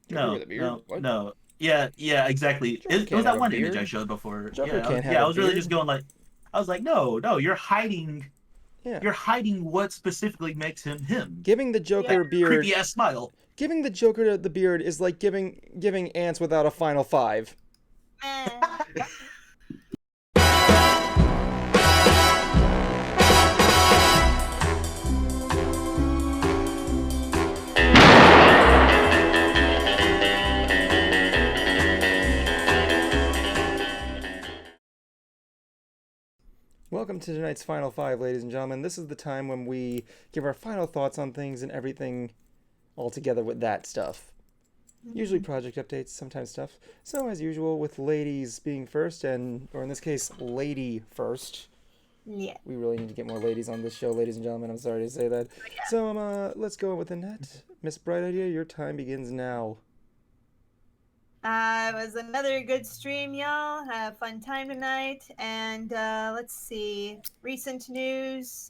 Joker with a beard? no, What? no. Yeah, exactly. Joker It can't was have that a one beard. image I showed before. Joker can't have I a was really beard. just going like, I was like, no, you're hiding. Yeah. You're hiding what specifically makes him him. Giving the Joker a beard. Creepy ass smile. Giving the Joker the beard is like giving ants without a final five. Welcome to tonight's Final Five, ladies and gentlemen. This is the time when we give our final thoughts on things and everything all together with that stuff. Usually project updates, sometimes stuff. So as usual, with ladies being first, or in this case, lady first. Yeah. We really need to get more ladies on this show, ladies and gentlemen. I'm sorry to say that. So let's go with the net. Miss Bright Idea, your time begins now. It was another good stream, y'all. Had a fun time tonight. And let's see. Recent news.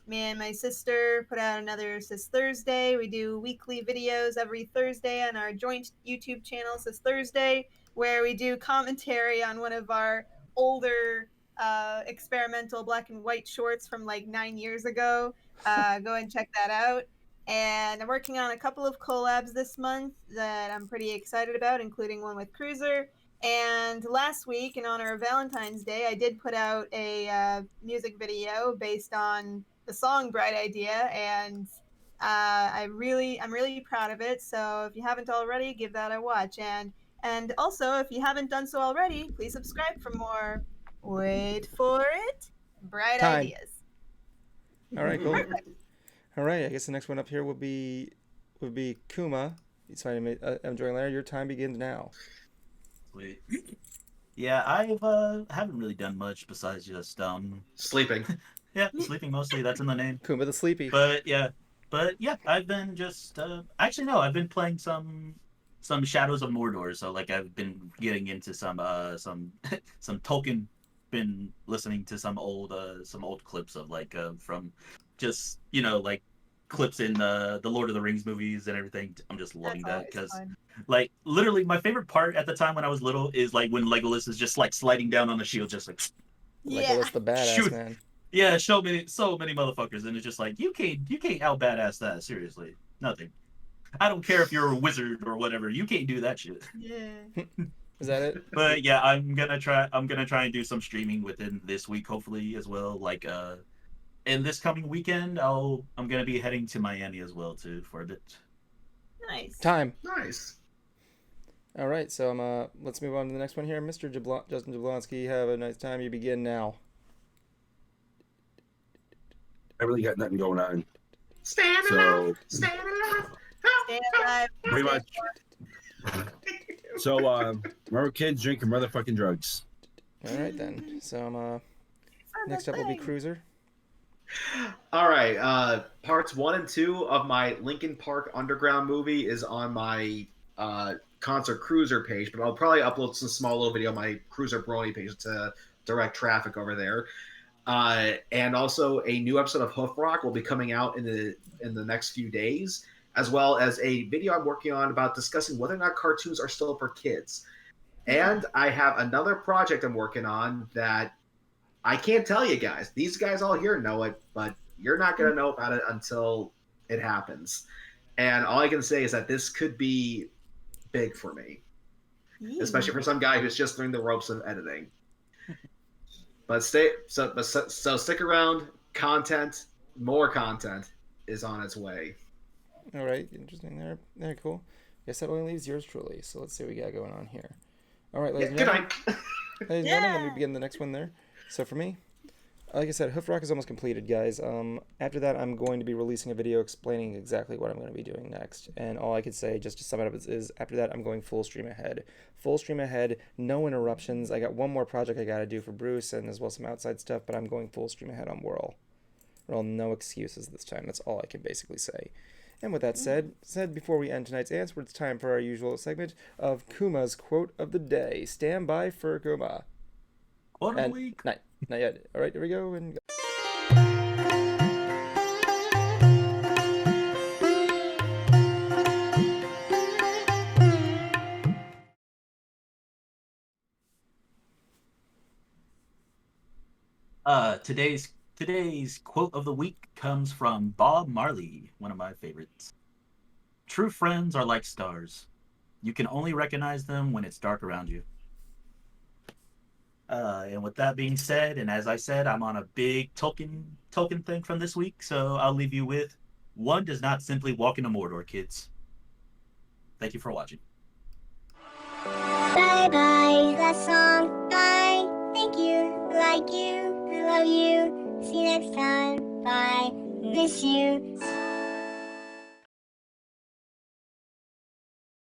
Me and my sister put out another Sis Thursday. We do weekly videos every Thursday on our joint YouTube channel, Sis Thursday, where we do commentary on one of our older experimental black and white shorts from like 9 years ago. Go and check that out. And I'm working on a couple of collabs this month that I'm pretty excited about, including one with Cruiser. And last week, in honor of Valentine's Day, I did put out a music video based on the song "Bright Idea," and I'm really proud of it. So if you haven't already, give that a watch. And also, if you haven't done so already, please subscribe for more. Wait for it, Bright Time. Ideas. All right, cool. All right, I guess the next one up here would be Kuma. It's fine. I'm joining later. Your time begins now. Sweet. Yeah, I haven't really done much besides just sleeping. Yeah, sleeping mostly. That's in the name. Kuma the Sleepy. But yeah, I've been just actually no, I've been playing some Shadows of Mordor. So like I've been getting into some Tolkien. Been listening to some old clips of like from just like clips in the Lord of the Rings movies and everything. I'm just loving that because like literally my favorite part at the time when I was little is like when Legolas is just like sliding down on the shield just like Legolas the badass shoot. Man. Yeah, so many motherfuckers, and it's just like you can't out badass that, seriously. Nothing. I don't care if you're a wizard or whatever, you can't do that shit. Yeah. Is that it? But yeah, I'm gonna try and do some streaming within this week hopefully as well. Like and this coming weekend I'm gonna be heading to Miami as well too for a bit. Nice. Time. Nice. All right, so let's move on to the next one here. Mr. Justin Jablonski, have a nice time. You begin now. I really got nothing going on. Stand alive. Stand alive. Stand alive. Pretty much. So, remember kids drinking motherfucking drugs. All right then. So next up will be Cruiser. All right. Parts 1 and 2 of my Linkin Park Underground movie is on my Concert Cruiser page, but I'll probably upload some small little video on my Cruiser Brony page to direct traffic over there. And also a new episode of Hoof Rock will be coming out in the next few days, as well as a video I'm working on about discussing whether or not cartoons are still for kids. And I have another project I'm working on that I can't tell you guys. These guys all here know it, but you're not going to know about it until it happens. And all I can say is that this could be big for me, especially for some guy who's just learned the ropes of editing. But stick around. More content is on its way. All right, interesting there. Very cool. Guess that only leaves yours truly. So let's see what we got going on here. All right, ladies and gentlemen. Ladies and gentlemen, let me begin the next one there. So for me, like I said, Hoof Rock is almost completed, guys. After that, I'm going to be releasing a video explaining exactly what I'm going to be doing next. And all I could say, just to sum it up, is after that, I'm going full stream ahead. Full stream ahead, no interruptions. I got one more project I got to do for Bruce and as well some outside stuff, but I'm going full stream ahead on Whirl. Whirl, no excuses this time. That's all I can basically say. And with that said before we end tonight's answer, it's time for our usual segment of Kuma's Quote of the Day. Stand by for Kuma. Quote of the week. Not yet. All right, here we go. And Today's quote of the week comes from Bob Marley, one of my favorites. True friends are like stars. You can only recognize them when it's dark around you. And with that being said, and as I said, I'm on a big Tolkien thing from this week, so I'll leave you with one does not simply walk into Mordor, kids. Thank you for watching. Bye bye, that song. Bye. Thank you. Like you. I love you. See you next time. Bye. Miss you.